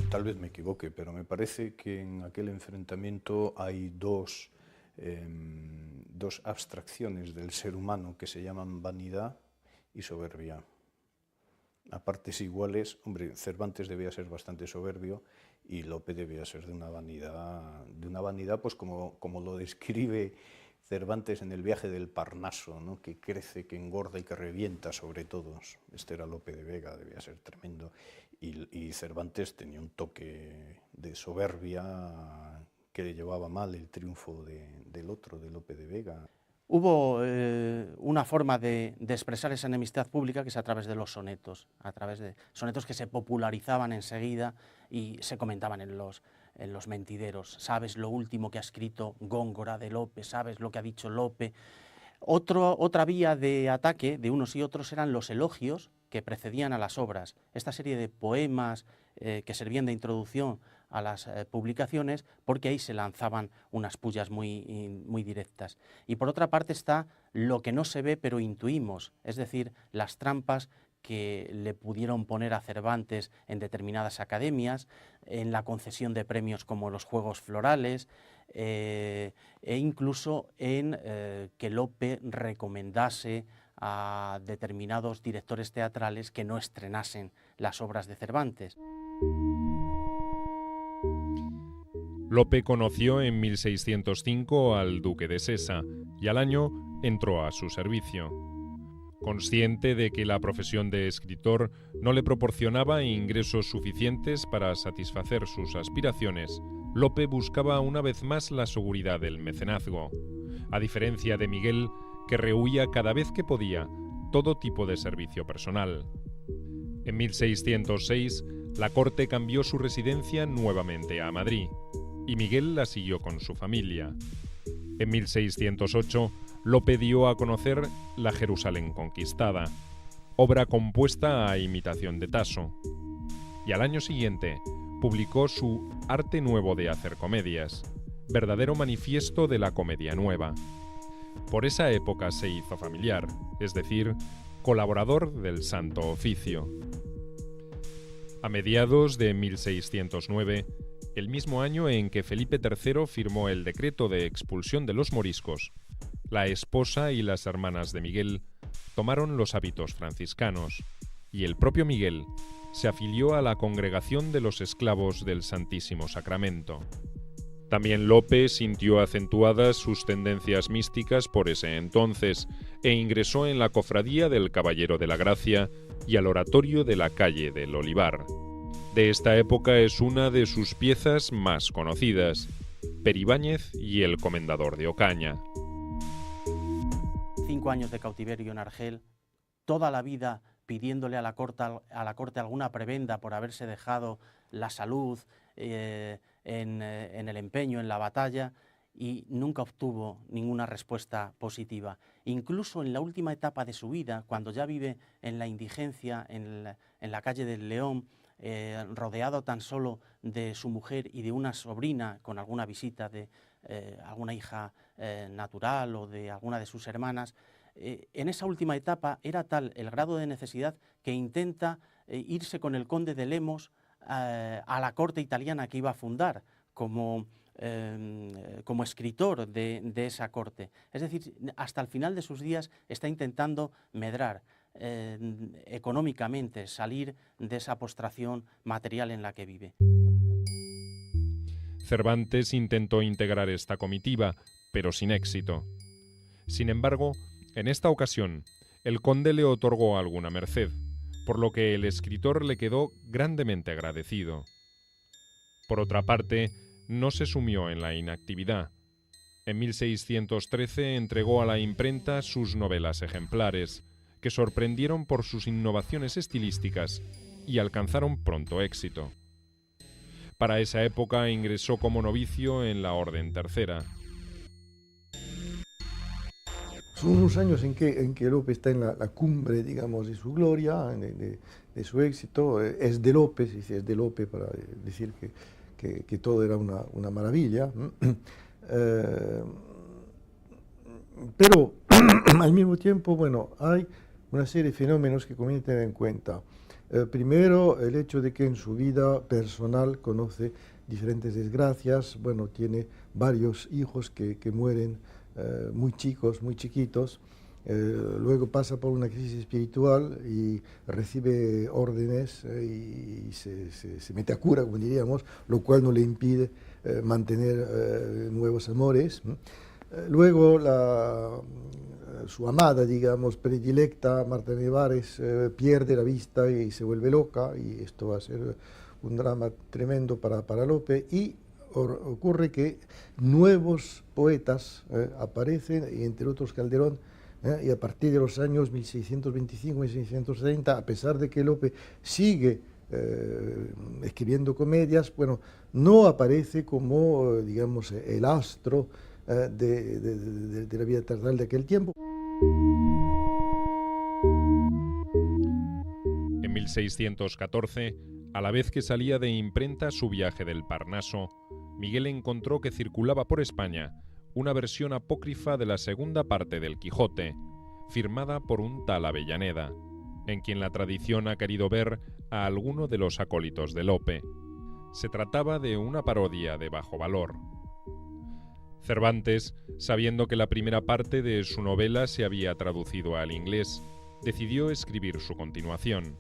S5: Tal vez me equivoque, pero me parece que en aquel enfrentamiento hay dos abstracciones del ser humano que se llaman vanidad y soberbia. A partes iguales, hombre, Cervantes debía ser bastante soberbio y Lope debía ser de una vanidad pues como lo describe Cervantes en el viaje del Parnaso, ¿no? Que crece, que engorda y que revienta sobre todos. Este era Lope de Vega, debía ser tremendo. Y Cervantes tenía un toque de soberbia que le llevaba mal el triunfo del otro, de Lope de Vega.
S6: Hubo una forma de expresar esa enemistad pública que es a través de los sonetos, a través de sonetos que se popularizaban enseguida y se comentaban en los mentideros. Sabes lo último que ha escrito Góngora de Lope, sabes lo que ha dicho Lope. Otra vía de ataque de unos y otros eran los elogios que precedían a las obras. Esta serie de poemas que servían de introducción a las publicaciones, porque ahí se lanzaban unas pullas muy directas. Y por otra parte está lo que no se ve pero intuimos, es decir, las trampas que le pudieron poner a Cervantes en determinadas academias, en la concesión de premios como los Juegos Florales, e incluso en que Lope recomendase a determinados directores teatrales que no estrenasen las obras de Cervantes.
S1: Lope conoció en 1605 al duque de Sesa y al año entró a su servicio. Consciente de que la profesión de escritor no le proporcionaba ingresos suficientes para satisfacer sus aspiraciones, Lope buscaba una vez más la seguridad del mecenazgo, a diferencia de Miguel, que rehuía cada vez que podía todo tipo de servicio personal. En 1606, la corte cambió su residencia nuevamente a Madrid, y Miguel la siguió con su familia. En 1608, Lope dio a conocer La Jerusalén conquistada, obra compuesta a imitación de Tasso, y al año siguiente publicó su Arte Nuevo de hacer comedias, verdadero manifiesto de la comedia nueva. Por esa época se hizo familiar, es decir, colaborador del Santo Oficio. A mediados de 1609, el mismo año en que Felipe III firmó el decreto de expulsión de los moriscos, la esposa y las hermanas de Miguel tomaron los hábitos franciscanos, y el propio Miguel se afilió a la Congregación de los Esclavos del Santísimo Sacramento. También Lope sintió acentuadas sus tendencias místicas por ese entonces e ingresó en la Cofradía del Caballero de la Gracia y al Oratorio de la Calle del Olivar. De esta época es una de sus piezas más conocidas, Peribáñez y el Comendador de Ocaña.
S6: 5 años de cautiverio en Argel, toda la vida pidiéndole a la corte alguna prebenda por haberse dejado la salud en el empeño, en la batalla, y nunca obtuvo ninguna respuesta positiva. Incluso en la última etapa de su vida, cuando ya vive en la indigencia, en la calle del León, rodeado tan solo de su mujer y de una sobrina, con alguna visita de alguna hija natural o de alguna de sus hermanas, en esa última etapa era tal el grado de necesidad que intenta irse con el conde de Lemos a la corte italiana que iba a fundar como escritor de esa corte. Es decir, hasta el final de sus días está intentando medrar económicamente, salir de esa postración material en la que vive.
S1: Cervantes intentó integrar esta comitiva, pero sin éxito. Sin embargo, en esta ocasión, el conde le otorgó alguna merced, por lo que el escritor le quedó grandemente agradecido. Por otra parte, no se sumió en la inactividad. En 1613 entregó a la imprenta sus novelas ejemplares, que sorprendieron por sus innovaciones estilísticas y alcanzaron pronto éxito. Para esa época ingresó como novicio en la Orden Tercera.
S4: Son unos años en que Lope está en la cumbre, digamos, de su gloria, de su éxito. Es de Lope, se dice es de Lope para decir que todo era una maravilla. Pero al mismo tiempo, bueno, hay una serie de fenómenos que conviene tener en cuenta. Primero, el hecho de que en su vida personal conoce diferentes desgracias. Bueno, tiene varios hijos que mueren muy chicos, muy chiquitos. Luego pasa por una crisis espiritual y recibe órdenes y se mete a cura, como diríamos, lo cual no le impide mantener nuevos amores. Luego su amada, digamos, predilecta, Marta Nevares, pierde la vista y se vuelve loca, y esto va a ser un drama tremendo para Lope, y ocurre que nuevos poetas aparecen, y entre otros Calderón, y a partir de los años 1625-1630, a pesar de que Lope sigue escribiendo comedias, bueno, no aparece como, digamos, el astro de la vida teatral de aquel tiempo.
S1: En 1614, a la vez que salía de imprenta su viaje del Parnaso, Miguel encontró que circulaba por España una versión apócrifa de la segunda parte del Quijote, firmada por un tal Avellaneda, en quien la tradición ha querido ver a alguno de los acólitos de Lope. Se trataba de una parodia de bajo valor. Cervantes, sabiendo que la primera parte de su novela se había traducido al inglés, decidió escribir su continuación.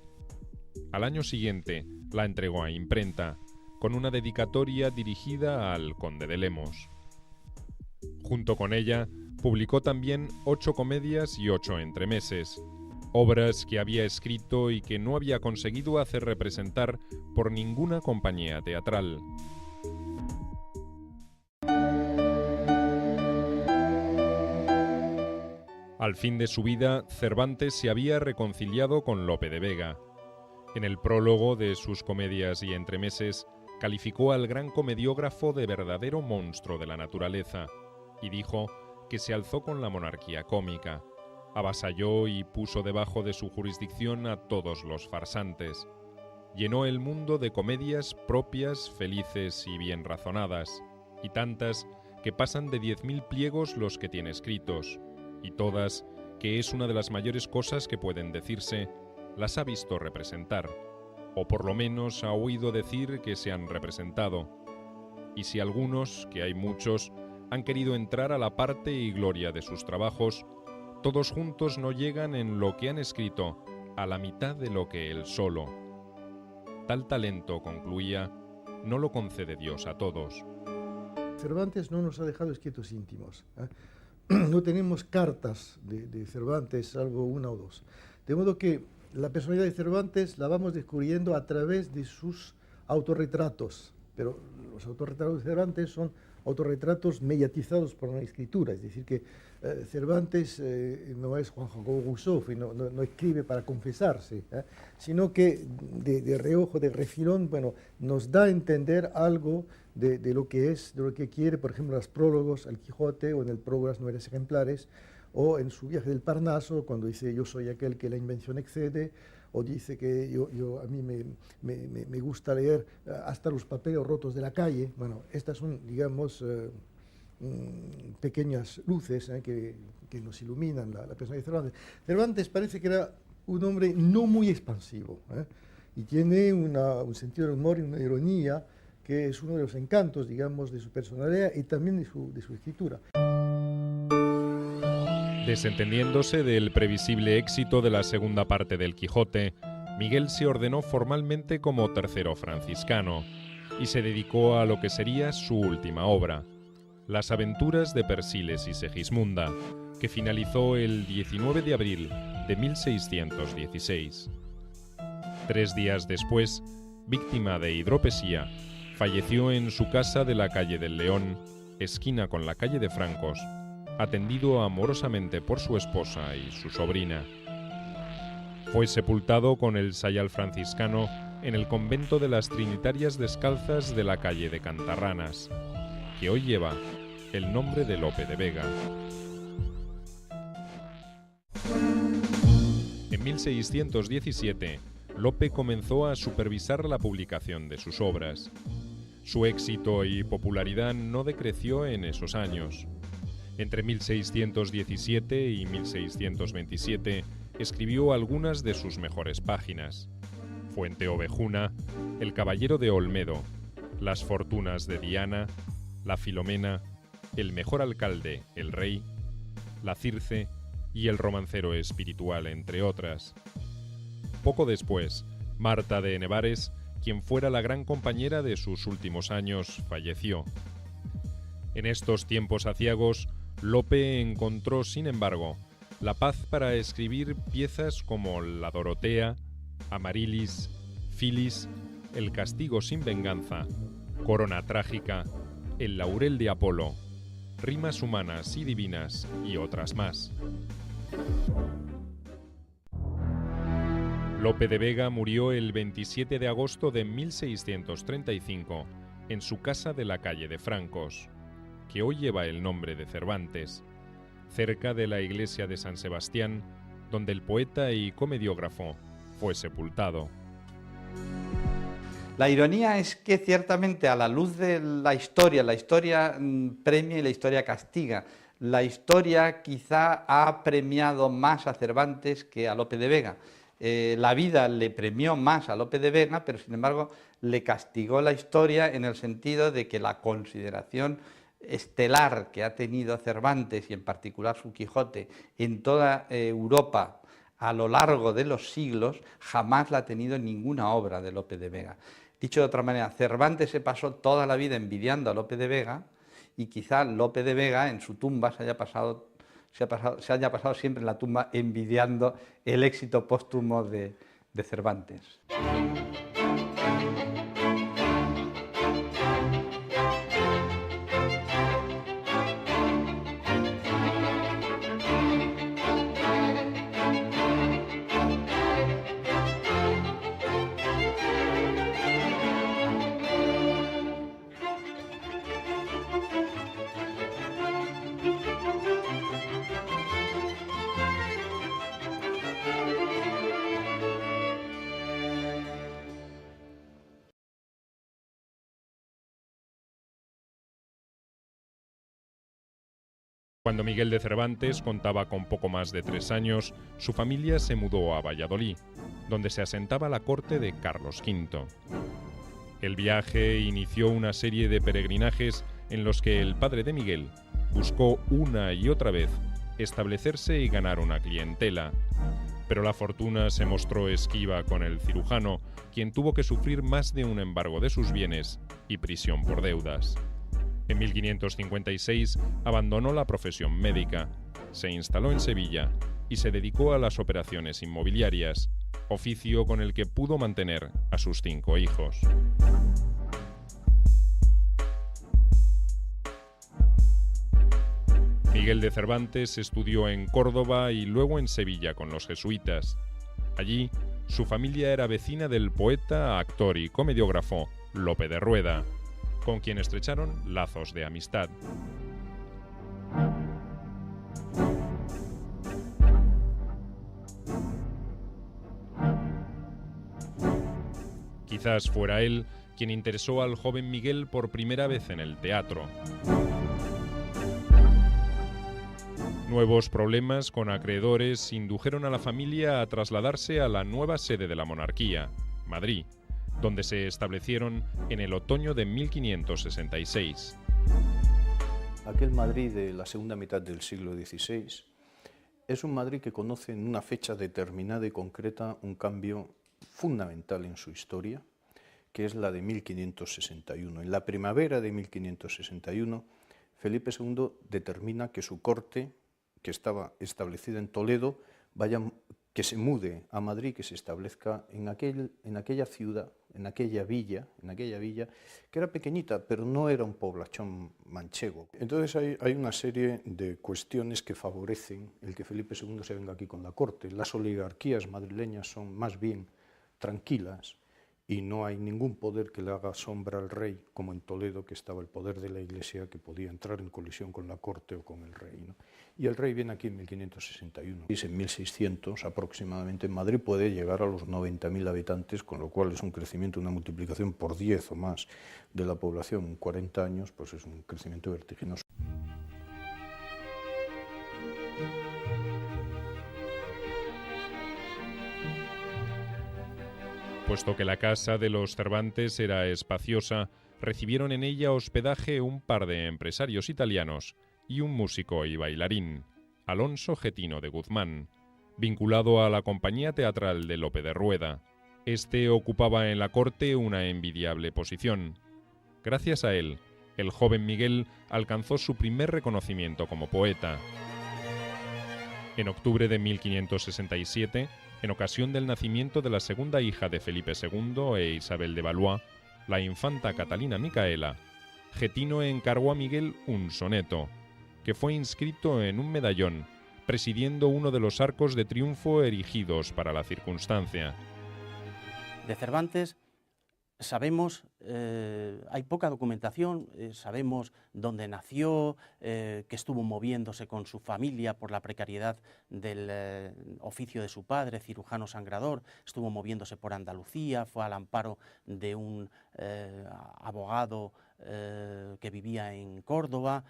S1: Al año siguiente la entregó a imprenta, con una dedicatoria dirigida al conde de Lemos. Junto con ella, publicó también 8 comedias y 8 entremeses, obras que había escrito y que no había conseguido hacer representar por ninguna compañía teatral. Al fin de su vida, Cervantes se había reconciliado con Lope de Vega. En el prólogo de sus comedias y entremeses, calificó al gran comediógrafo de verdadero monstruo de la naturaleza y dijo que se alzó con la monarquía cómica, avasalló y puso debajo de su jurisdicción a todos los farsantes. Llenó el mundo de comedias propias, felices y bien razonadas, y tantas que pasan de 10.000 pliegos los que tiene escritos, y todas, que es una de las mayores cosas que pueden decirse, las ha visto representar, o por lo menos ha oído decir que se han representado. Y si algunos, que hay muchos, han querido entrar a la parte y gloria de sus trabajos, todos juntos no llegan en lo que han escrito a la mitad de lo que él solo. Tal talento, concluía, no lo concede Dios a todos.
S4: Cervantes no nos ha dejado escritos íntimos, ¿eh? No tenemos cartas de Cervantes, salvo una o dos. De modo que la personalidad de Cervantes la vamos descubriendo a través de sus autorretratos, pero los autorretratos de Cervantes son autorretratos mediatizados por una escritura, es decir, que Cervantes no es Juan Jacobo Rousseau, no escribe para confesarse, sino que de reojo, de refilón, bueno, nos da a entender algo de lo que es, de lo que quiere, por ejemplo, los prólogos al Quijote o en el prólogo Las Novelas Ejemplares, o en su viaje del Parnaso, cuando dice yo soy aquel que la invención excede, o dice que a mí me gusta leer hasta los papeles rotos de la calle. Bueno, estas son, digamos, pequeñas luces que nos iluminan la personalidad de Cervantes. Cervantes parece que era un hombre no muy expansivo, y tiene un sentido del humor y una ironía que es uno de los encantos, digamos, de su personalidad y también de su escritura.
S1: Desentendiéndose del previsible éxito de la segunda parte del Quijote, Miguel se ordenó formalmente como tercero franciscano y se dedicó a lo que sería su última obra, Las aventuras de Persiles y Segismunda, que finalizó el 19 de abril de 1616. 3 días después, víctima de hidropesía, falleció en su casa de la calle del León, esquina con la calle de Francos, atendido amorosamente por su esposa y su sobrina. Fue sepultado con el sayal franciscano en el convento de las Trinitarias Descalzas de la calle de Cantarranas, que hoy lleva el nombre de Lope de Vega. En 1617, Lope comenzó a supervisar la publicación de sus obras. Su éxito y popularidad no decreció en esos años. Entre 1617 y 1627 escribió algunas de sus mejores páginas: Fuente Ovejuna, El Caballero de Olmedo, Las Fortunas de Diana, La Filomena, El Mejor Alcalde, el Rey, La Circe y El Romancero Espiritual, entre otras. Poco después, Marta de Nevares, quien fuera la gran compañera de sus últimos años, falleció. En estos tiempos aciagos, Lope encontró, sin embargo, la paz para escribir piezas como La Dorotea, Amarilis, Filis, El Castigo sin Venganza, Corona Trágica, El Laurel de Apolo, Rimas Humanas y Divinas y otras más. Lope de Vega murió el 27 de agosto de 1635 en su casa de la calle de Francos, que hoy lleva el nombre de Cervantes, cerca de la iglesia de San Sebastián, donde el poeta y comediógrafo fue sepultado.
S2: La ironía es que ciertamente a la luz de la historia premia y la historia castiga. La historia quizá ha premiado más a Cervantes que a Lope de Vega. La vida le premió más a Lope de Vega, pero sin embargo le castigó la historia en el sentido de que la consideración estelar que ha tenido Cervantes y en particular su Quijote en toda Europa a lo largo de los siglos jamás la ha tenido ninguna obra de Lope de Vega. Dicho de otra manera, Cervantes se pasó toda la vida envidiando a Lope de Vega y quizá Lope de Vega en su tumba se haya pasado siempre en la tumba envidiando el éxito póstumo de Cervantes.
S1: Cuando Miguel de Cervantes contaba con poco más de 3 años, su familia se mudó a Valladolid, donde se asentaba la corte de Carlos V. El viaje inició una serie de peregrinajes en los que el padre de Miguel buscó una y otra vez establecerse y ganar una clientela. Pero la fortuna se mostró esquiva con el cirujano, quien tuvo que sufrir más de un embargo de sus bienes y prisión por deudas. En 1556 abandonó la profesión médica, se instaló en Sevilla y se dedicó a las operaciones inmobiliarias, oficio con el que pudo mantener a sus 5 hijos. Miguel de Cervantes estudió en Córdoba y luego en Sevilla con los jesuitas. Allí, su familia era vecina del poeta, actor y comediógrafo Lope de Rueda, con quien estrecharon lazos de amistad. Quizás fuera él quien interesó al joven Miguel por primera vez en el teatro. Nuevos problemas con acreedores indujeron a la familia a trasladarse a la nueva sede de la monarquía, Madrid, donde se establecieron en el otoño de 1566.
S5: Aquel Madrid de la segunda mitad del siglo XVI es un Madrid que conoce en una fecha determinada y concreta un cambio fundamental en su historia, que es la de 1561. En la primavera de 1561, Felipe II determina que su corte, que estaba establecida en Toledo, que se mude a Madrid, que se establezca en aquella ciudad, en aquella villa, que era pequeñita, pero no era un poblachón manchego. Entonces hay una serie de cuestiones que favorecen el que Felipe II se venga aquí con la corte. Las oligarquías madrileñas son más bien tranquilas y no hay ningún poder que le haga sombra al rey, como en Toledo, que estaba el poder de la Iglesia, que podía entrar en colisión con la corte o con el rey, ¿no? Y el rey viene aquí en 1561. Y en 1600 aproximadamente Madrid puede llegar a los 90.000 habitantes, con lo cual es un crecimiento, una multiplicación por 10 o más de la población en 40 años, pues es un crecimiento vertiginoso.
S1: Puesto que la casa de los Cervantes era espaciosa, recibieron en ella hospedaje un par de empresarios italianos y un músico y bailarín, Alonso Getino de Guzmán, vinculado a la compañía teatral de Lope de Rueda. Este ocupaba en la corte una envidiable posición. Gracias a él, el joven Miguel alcanzó su primer reconocimiento como poeta. En octubre de 1567, en ocasión del nacimiento de la segunda hija de Felipe II e Isabel de Valois, la infanta Catalina Micaela, Getino encargó a Miguel un soneto, que fue inscrito en un medallón presidiendo uno de los arcos de triunfo erigidos para la circunstancia.
S6: De Cervantes sabemos, hay poca documentación, sabemos dónde nació, que estuvo moviéndose con su familia por la precariedad del oficio de su padre, cirujano sangrador, estuvo moviéndose por Andalucía, fue al amparo de un abogado que vivía en Córdoba,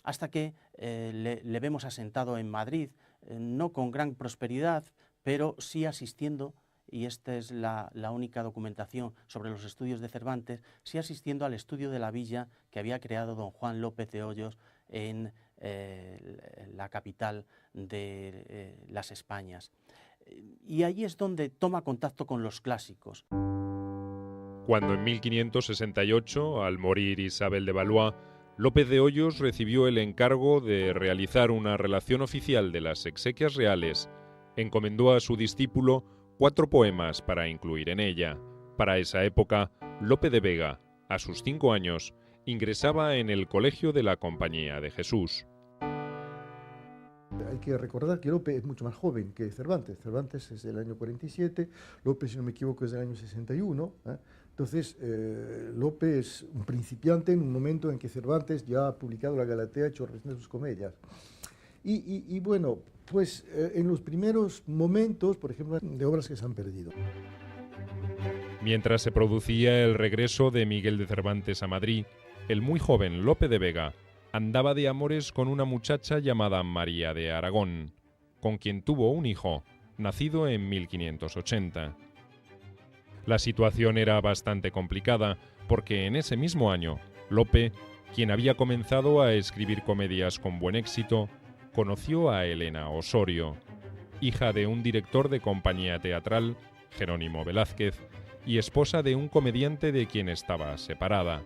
S6: hasta que le vemos asentado en Madrid, no con gran prosperidad, pero sí asistiendo, y esta es la única documentación sobre los estudios de Cervantes, sí asistiendo al estudio de la villa que había creado don Juan López de Hoyos en la capital de las Españas. Y ahí es donde toma contacto con los clásicos.
S1: Cuando en 1568, al morir Isabel de Valois, López de Hoyos recibió el encargo de realizar una relación oficial de las exequias reales, encomendó a su discípulo 4 poemas para incluir en ella. Para esa época, Lope de Vega, a sus 5 años, ingresaba en el Colegio de la Compañía de Jesús.
S4: Hay que recordar que Lope es mucho más joven que Cervantes. Cervantes es del año 47, Lope, si no me equivoco, es del año 61. Entonces, Lope es un principiante en un momento en que Cervantes ya ha publicado la Galatea, ha hecho de sus comedias. Y bueno, pues en los primeros momentos, por ejemplo, de obras que se han perdido.
S1: Mientras se producía el regreso de Miguel de Cervantes a Madrid, el muy joven Lope de Vega andaba de amores con una muchacha llamada María de Aragón, con quien tuvo un hijo, nacido en 1580. La situación era bastante complicada, porque en ese mismo año, Lope, quien había comenzado a escribir comedias con buen éxito, conoció a Elena Osorio, hija de un director de compañía teatral, Jerónimo Velázquez, y esposa de un comediante de quien estaba separada.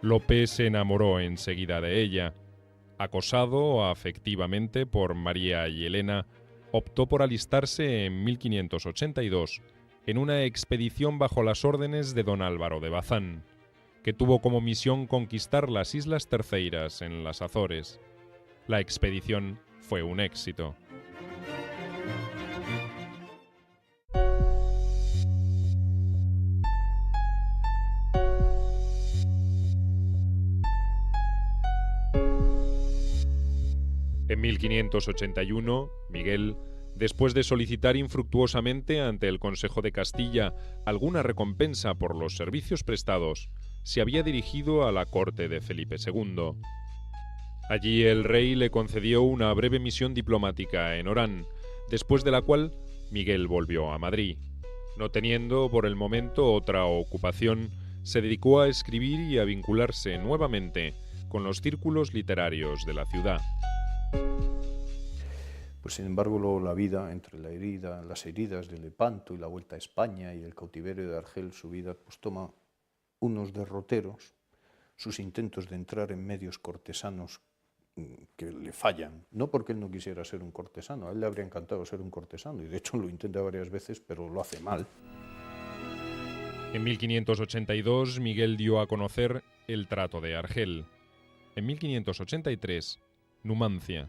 S1: Lope se enamoró enseguida de ella. Acosado afectivamente por María y Elena, optó por alistarse en 1582 en una expedición bajo las órdenes de don Álvaro de Bazán, que tuvo como misión conquistar las Islas Terceiras en las Azores. La expedición fue un éxito. En 1581, Miguel, después de solicitar infructuosamente ante el Consejo de Castilla alguna recompensa por los servicios prestados, se había dirigido a la corte de Felipe II. Allí el rey le concedió una breve misión diplomática en Orán, después de la cual Miguel volvió a Madrid. No teniendo por el momento otra ocupación, se dedicó a escribir y a vincularse nuevamente con los círculos literarios de la ciudad.
S5: Pues sin embargo, la vida, entre las heridas de Lepanto y la vuelta a España y el cautiverio de Argel, su vida pues toma unos derroteros, sus intentos de entrar en medios cortesanos que le fallan, no porque él no quisiera ser un cortesano, a él le habría encantado ser un cortesano, y de hecho lo intenta varias veces, pero lo hace mal.
S1: En 1582, Miguel dio a conocer el Trato de Argel. En 1583, Numancia.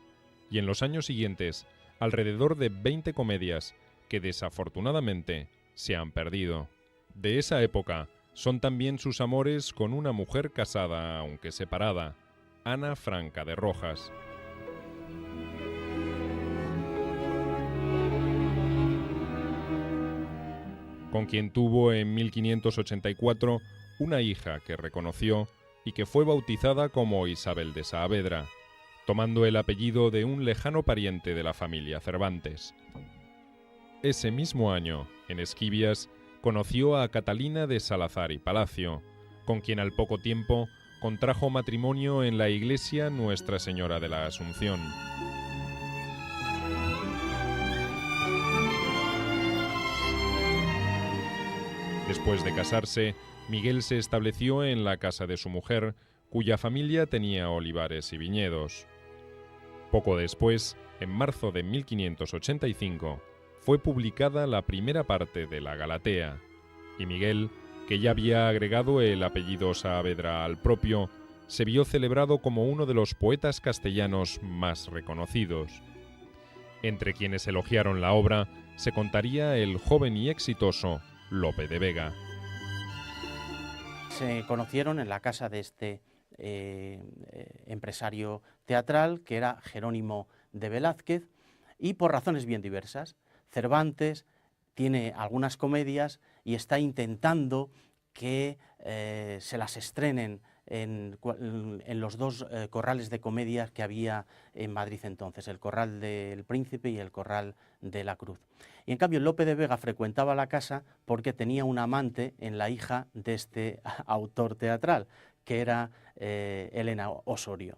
S1: Y en los años siguientes, alrededor de 20 comedias que desafortunadamente se han perdido. De esa época son también sus amores con una mujer casada, aunque separada, Ana Franca de Rojas. Con quien tuvo en 1584 una hija que reconoció y que fue bautizada como Isabel de Saavedra, tomando el apellido de un lejano pariente de la familia Cervantes. Ese mismo año, en Esquivias, conoció a Catalina de Salazar y Palacio, con quien al poco tiempo contrajo matrimonio en la iglesia Nuestra Señora de la Asunción. Después de casarse, Miguel se estableció en la casa de su mujer, cuya familia tenía olivares y viñedos. Poco después, en marzo de 1585, fue publicada la primera parte de la Galatea, y Miguel, que ya había agregado el apellido Saavedra al propio, se vio celebrado como uno de los poetas castellanos más reconocidos. Entre quienes elogiaron la obra se contaría el joven y exitoso Lope de Vega.
S6: Se conocieron en la casa de este empresario teatral, que era Jerónimo de Velázquez, y por razones bien diversas. Cervantes tiene algunas comedias y está intentando que se las estrenen en los dos corrales de comedias que había en Madrid entonces, el Corral del Príncipe y el Corral de la Cruz. Y en cambio Lope de Vega frecuentaba la casa porque tenía un amante en la hija de este autor teatral, que era Elena Osorio.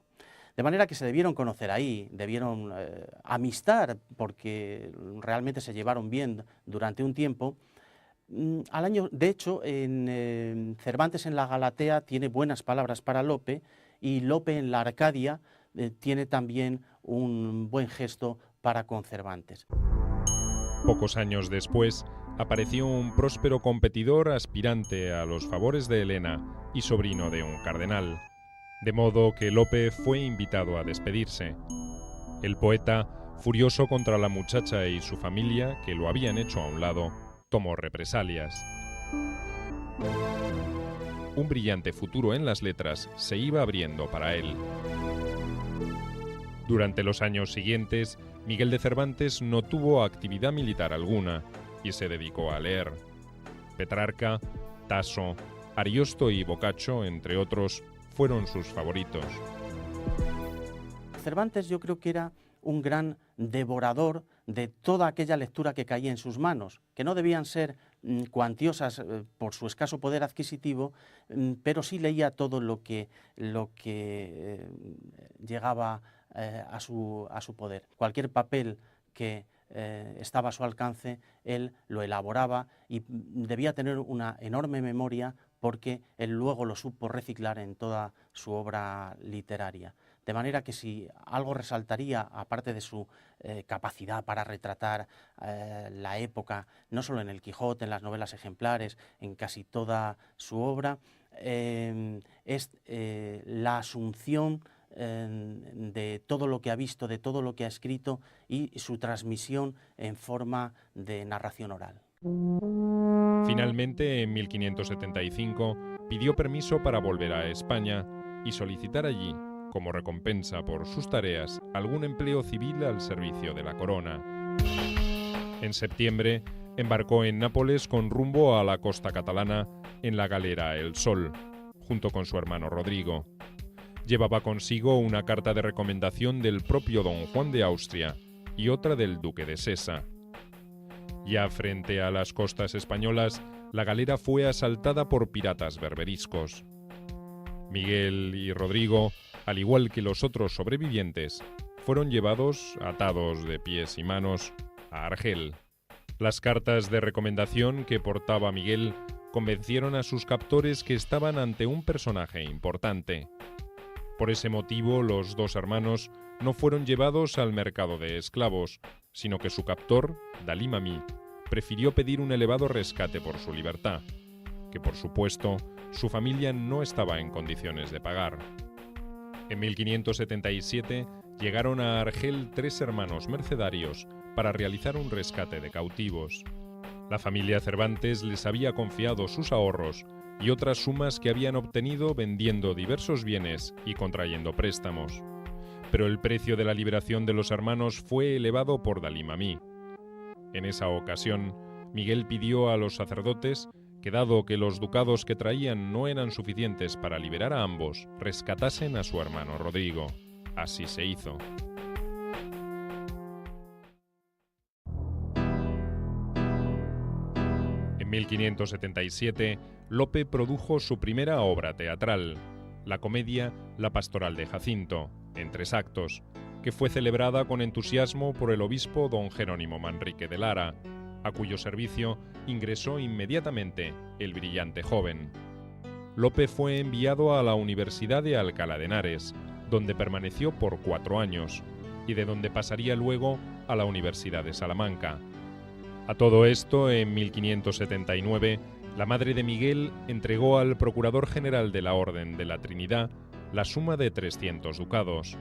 S6: De manera que se debieron conocer ahí, debieron amistar, porque realmente se llevaron bien durante un tiempo. Al año, de hecho, en Cervantes en la Galatea tiene buenas palabras para Lope, y Lope en la Arcadia tiene también un buen gesto para con Cervantes.
S1: Pocos años después, apareció un próspero competidor aspirante a los favores de Elena y sobrino de un cardenal, de modo que Lope fue invitado a despedirse. El poeta, furioso contra la muchacha y su familia, que lo habían hecho a un lado, tomó represalias. Un brillante futuro en las letras se iba abriendo para él. Durante los años siguientes, Miguel de Cervantes no tuvo actividad militar alguna y se dedicó a leer. Petrarca, Tasso, Ariosto y Boccaccio, entre otros, fueron sus favoritos.
S6: Cervantes yo creo que era un gran devorador de toda aquella lectura que caía en sus manos, que no debían ser cuantiosas por su escaso poder adquisitivo, pero sí leía todo lo que llegaba a su poder. Cualquier papel que estaba a su alcance, él lo elaboraba y debía tener una enorme memoria, porque él luego lo supo reciclar en toda su obra literaria. De manera que si algo resaltaría, aparte de su capacidad para retratar la época, no solo en el Quijote, en las novelas ejemplares, en casi toda su obra, es la asunción de todo lo que ha visto, de todo lo que ha escrito, y su transmisión en forma de narración oral.
S1: Finalmente, en 1575, pidió permiso para volver a España y solicitar allí, como recompensa por sus tareas, algún empleo civil al servicio de la corona. En septiembre, embarcó en Nápoles con rumbo a la costa catalana en la galera El Sol, junto con su hermano Rodrigo. Llevaba consigo una carta de recomendación del propio don Juan de Austria y otra del duque de Sesa. Ya frente a las costas españolas, la galera fue asaltada por piratas berberiscos. Miguel y Rodrigo, al igual que los otros sobrevivientes, fueron llevados, atados de pies y manos, a Argel. Las cartas de recomendación que portaba Miguel convencieron a sus captores que estaban ante un personaje importante. Por ese motivo, los dos hermanos no fueron llevados al mercado de esclavos, sino que su captor, Dalí Mami, prefirió pedir un elevado rescate por su libertad, que por supuesto su familia no estaba en condiciones de pagar. En 1577 llegaron a Argel 3 hermanos mercedarios para realizar un rescate de cautivos. La familia Cervantes les había confiado sus ahorros y otras sumas que habían obtenido vendiendo diversos bienes y contrayendo préstamos. Pero el precio de la liberación de los hermanos fue elevado por Dalí Mami. En esa ocasión, Miguel pidió a los sacerdotes que, dado que los ducados que traían no eran suficientes para liberar a ambos, rescatasen a su hermano Rodrigo. Así se hizo. En 1577, Lope produjo su primera obra teatral, la comedia La Pastoral de Jacinto, en 3 actos, que fue celebrada con entusiasmo por el obispo don Jerónimo Manrique de Lara, a cuyo servicio ingresó inmediatamente el brillante joven. Lope fue enviado a la Universidad de Alcalá de Henares, donde permaneció por 4 años, y de donde pasaría luego a la Universidad de Salamanca. A todo esto, en 1579, la madre de Miguel entregó al Procurador General de la Orden de la Trinidad la suma de 300 ducados.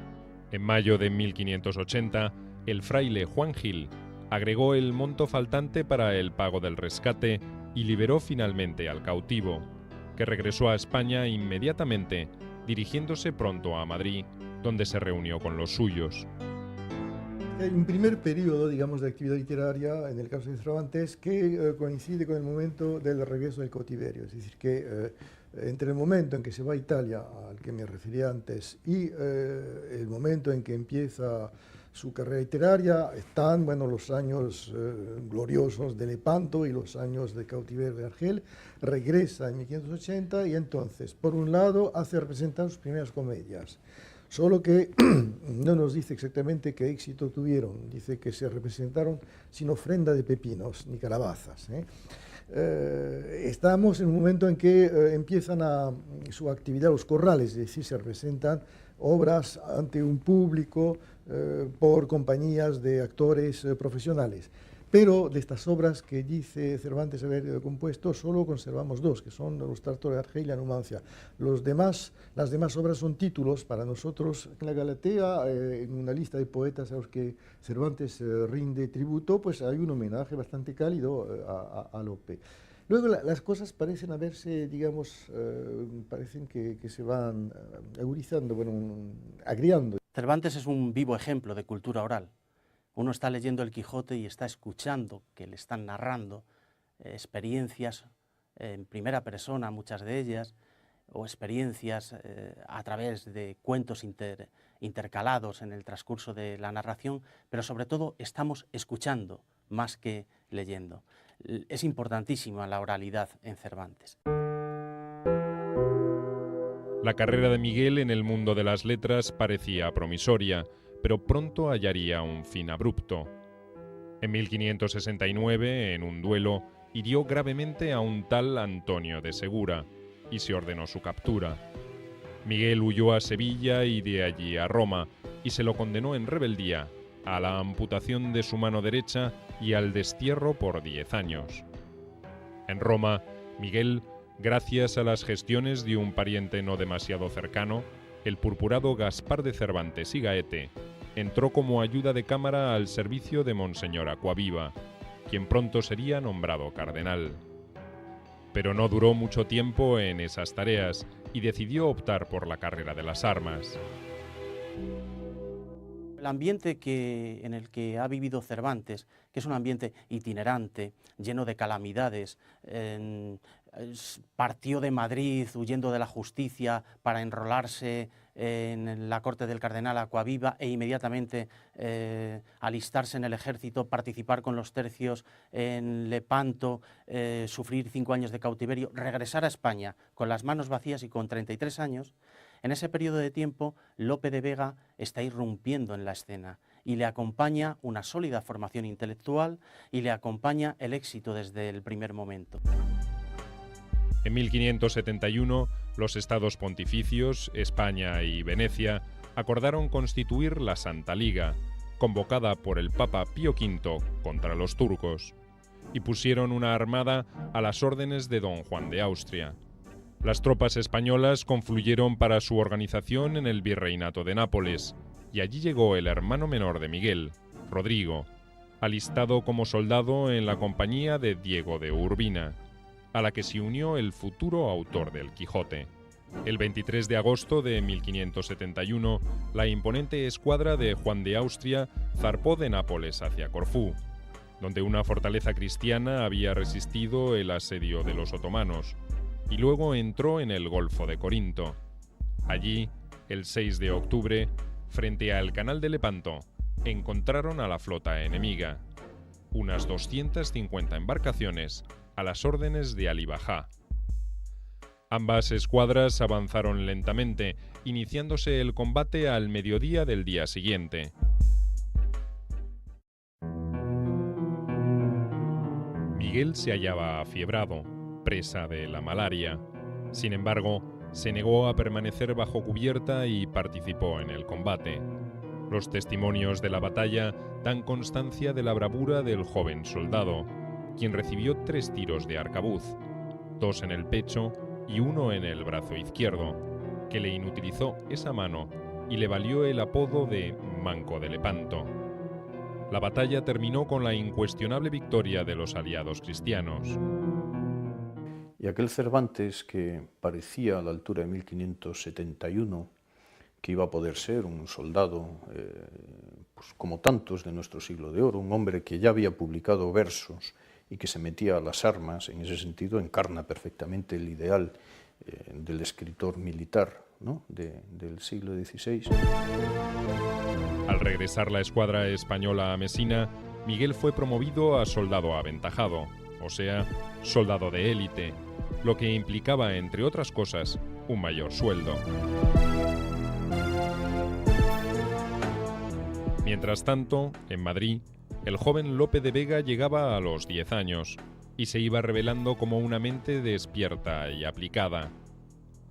S1: En mayo de 1580, el fraile Juan Gil agregó el monto faltante para el pago del rescate y liberó finalmente al cautivo, que regresó a España inmediatamente, dirigiéndose pronto a Madrid, donde se reunió con los suyos.
S4: Hay un primer periodo, digamos, de actividad literaria, en el caso de Cervantes, que coincide con el momento del regreso del cautiverio. Es decir, que entre el momento en que se va a Italia, al que me refería antes, y el momento en que empieza su carrera literaria, están los años gloriosos de Lepanto y los años de cautiverio de Argel. Regresa en 1580 y entonces, por un lado, hace representar sus primeras comedias. Solo que no nos dice exactamente qué éxito tuvieron. Dice que se representaron sin ofrenda de pepinos ni calabazas. Estamos en un momento en que empiezan su actividad los corrales, es decir, se representan obras ante un público por compañías de actores profesionales. Pero de estas obras que dice Cervantes haber compuesto, solo conservamos dos, que son los Tártaros de Argel y la Numancia. Las demás obras son títulos para nosotros. En la Galatea, en una lista de poetas a los que Cervantes rinde tributo, pues hay un homenaje bastante cálido a Lope. Luego las cosas parecen haberse, digamos, parecen que se van agudizando, agriando.
S6: Cervantes es un vivo ejemplo de cultura oral. Uno está leyendo el Quijote y está escuchando que le están narrando experiencias en primera persona, muchas de ellas, o experiencias a través de cuentos intercalados en el transcurso de la narración, pero sobre todo estamos escuchando más que leyendo. Es importantísima la oralidad en Cervantes.
S1: La carrera de Miguel en el mundo de las letras parecía promisoria, pero pronto hallaría un fin abrupto. En 1569, en un duelo, hirió gravemente a un tal Antonio de Segura y se ordenó su captura. Miguel huyó a Sevilla y de allí a Roma y se lo condenó en rebeldía a la amputación de su mano derecha y al destierro por 10 años. En Roma, Miguel, gracias a las gestiones de un pariente no demasiado cercano, el purpurado Gaspar de Cervantes y Gaete, entró como ayuda de cámara al servicio de Monseñor Aquaviva, quien pronto sería nombrado cardenal. Pero no duró mucho tiempo en esas tareas y decidió optar por la carrera de las armas.
S6: El ambiente en el que ha vivido Cervantes, que es un ambiente itinerante, lleno de calamidades, partió de Madrid huyendo de la justicia para enrolarse en la corte del cardenal Aquaviva e inmediatamente alistarse en el ejército, participar con los tercios en Lepanto, sufrir 5 años de cautiverio, regresar a España con las manos vacías y con 33 años. En ese periodo de tiempo, Lope de Vega está irrumpiendo en la escena y le acompaña una sólida formación intelectual y le acompaña el éxito desde el primer momento.
S1: En 1571, los estados pontificios, España y Venecia, acordaron constituir la Santa Liga, convocada por el Papa Pío V contra los turcos, y pusieron una armada a las órdenes de don Juan de Austria. Las tropas españolas confluyeron para su organización en el virreinato de Nápoles, y allí llegó el hermano menor de Miguel, Rodrigo, alistado como soldado en la compañía de Diego de Urbina, a la que se unió el futuro autor del Quijote. El 23 de agosto de 1571, la imponente escuadra de Juan de Austria zarpó de Nápoles hacia Corfú, donde una fortaleza cristiana había resistido el asedio de los otomanos, y luego entró en el Golfo de Corinto. Allí, el 6 de octubre, frente al canal de Lepanto, encontraron a la flota enemiga, unas 250 embarcaciones a las órdenes de Alí Bajá. Ambas escuadras avanzaron lentamente, iniciándose el combate al mediodía del día siguiente. Miguel se hallaba afiebrado, presa de la malaria. Sin embargo, se negó a permanecer bajo cubierta y participó en el combate. Los testimonios de la batalla dan constancia de la bravura del joven soldado, quien recibió 3 tiros de arcabuz, 2 en el pecho y 1 en el brazo izquierdo, que le inutilizó esa mano y le valió el apodo de Manco de Lepanto. La batalla terminó con la incuestionable victoria de los aliados cristianos.
S5: Y aquel Cervantes que parecía a la altura de 1571 que iba a poder ser un soldado pues como tantos de nuestro siglo de oro, un hombre que ya había publicado versos y que se metía a las armas, en ese sentido encarna perfectamente el ideal del escritor militar, ¿no?, del siglo XVI.
S1: Al regresar la escuadra española a Mesina, Miguel fue promovido a soldado aventajado, o sea, soldado de élite, lo que implicaba, entre otras cosas, un mayor sueldo. Mientras tanto, en Madrid, el joven Lope de Vega llegaba a los 10 años y se iba revelando como una mente despierta y aplicada.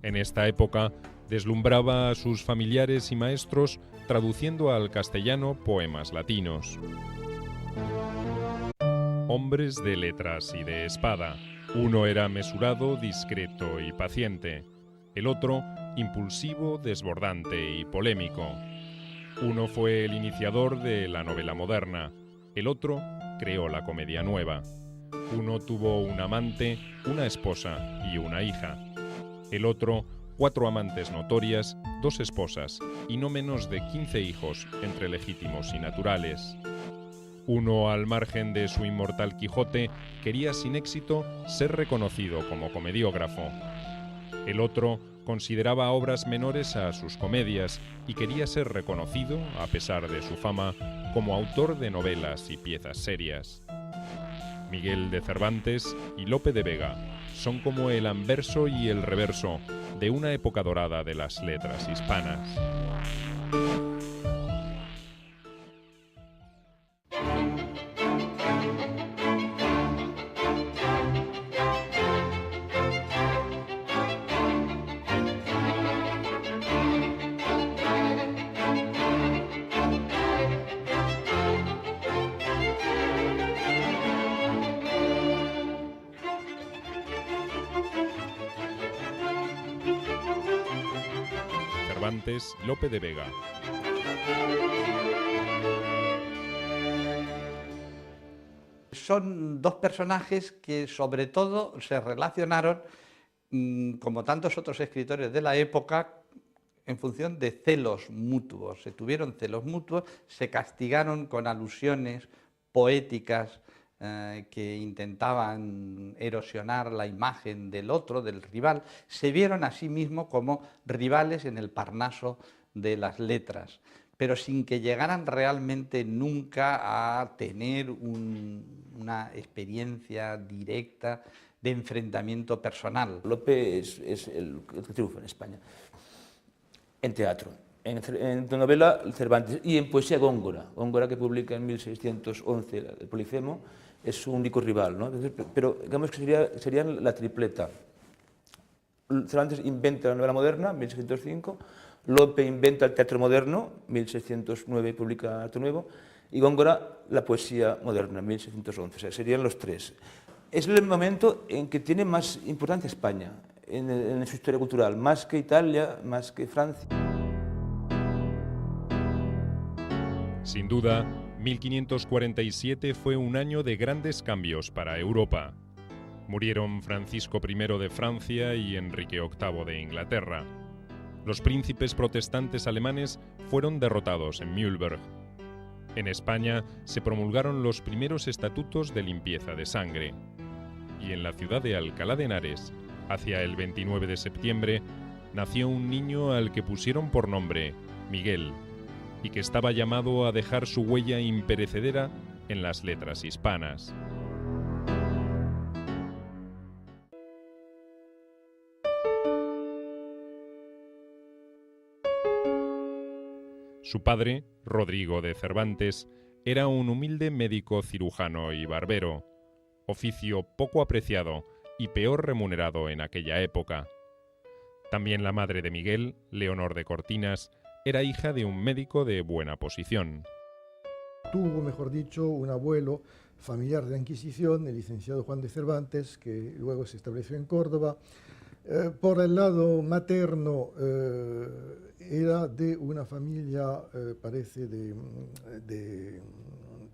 S1: En esta época, deslumbraba a sus familiares y maestros traduciendo al castellano poemas latinos. Hombres de letras y de espada. Uno era mesurado, discreto y paciente. El otro, impulsivo, desbordante y polémico. Uno fue el iniciador de la novela moderna. El otro creó la comedia nueva. Uno tuvo un amante, una esposa y una hija. El otro, 4 amantes notorias, 2 esposas y no menos de 15 hijos entre legítimos y naturales. Uno, al margen de su inmortal Quijote, quería sin éxito ser reconocido como comediógrafo. El otro consideraba obras menores a sus comedias y quería ser reconocido, a pesar de su fama, como autor de novelas y piezas serias. Miguel de Cervantes y Lope de Vega son como el anverso y el reverso de una época dorada de las letras hispanas. Cervantes, Lope de Vega.
S2: Son dos personajes que sobre todo se relacionaron, como tantos otros escritores de la época, en función de celos mutuos. Se tuvieron celos mutuos, se castigaron con alusiones poéticas que intentaban erosionar la imagen del otro, del rival. Se vieron a sí mismos como rivales en el Parnaso de las letras, pero sin que llegaran realmente nunca a tener una experiencia directa de enfrentamiento personal.
S3: Lope es el que triunfa en España, en teatro, en novela Cervantes y en poesía Góngora. Góngora, que publica en 1611 el Polifemo, es su único rival, ¿no? Pero digamos que serían la tripleta. Cervantes inventa la novela moderna, 1605, Lope inventa el teatro moderno, 1609 publica Arte Nuevo, y Góngora la poesía moderna, 1611. O sea, serían los tres. Es el momento en que tiene más importancia España en su historia cultural, más que Italia, más que Francia.
S1: Sin duda, 1547 fue un año de grandes cambios para Europa. Murieron Francisco I de Francia y Enrique VIII de Inglaterra. Los príncipes protestantes alemanes fueron derrotados en Mühlberg. En España se promulgaron los primeros estatutos de limpieza de sangre. Y en la ciudad de Alcalá de Henares, hacia el 29 de septiembre, nació un niño al que pusieron por nombre Miguel, y que estaba llamado a dejar su huella imperecedera en las letras hispanas. Su padre, Rodrigo de Cervantes, era un humilde médico cirujano y barbero, oficio poco apreciado y peor remunerado en aquella época. También la madre de Miguel, Leonor de Cortinas, era hija de un médico de buena posición.
S4: Tuvo, mejor dicho, un abuelo familiar de la Inquisición, el licenciado Juan de Cervantes, que luego se estableció en Córdoba. Por el lado materno era de una familia, parece, de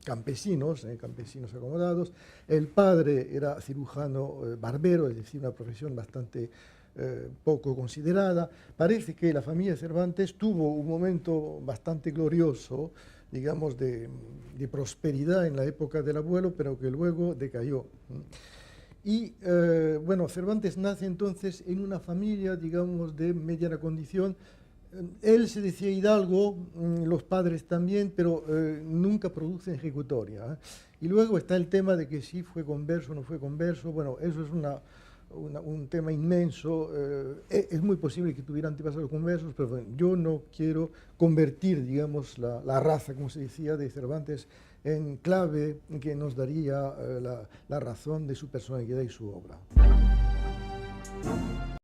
S4: campesinos, campesinos acomodados. El padre era cirujano barbero, es decir, una profesión bastante poco considerada. Parece que la familia Cervantes tuvo un momento bastante glorioso, digamos, de prosperidad en la época del abuelo, pero que luego decayó. Y, bueno, Cervantes nace entonces en una familia, digamos, de mediana condición. Él se decía hidalgo, los padres también, pero nunca produce ejecutoria. Y luego está el tema de que si fue converso o no fue converso. Bueno, eso es un tema inmenso. Es muy posible que tuviera antepasados conversos, pero bueno, yo no quiero convertir, digamos, la raza, como se decía, de Cervantes en clave que nos daría la razón de su personalidad y su obra.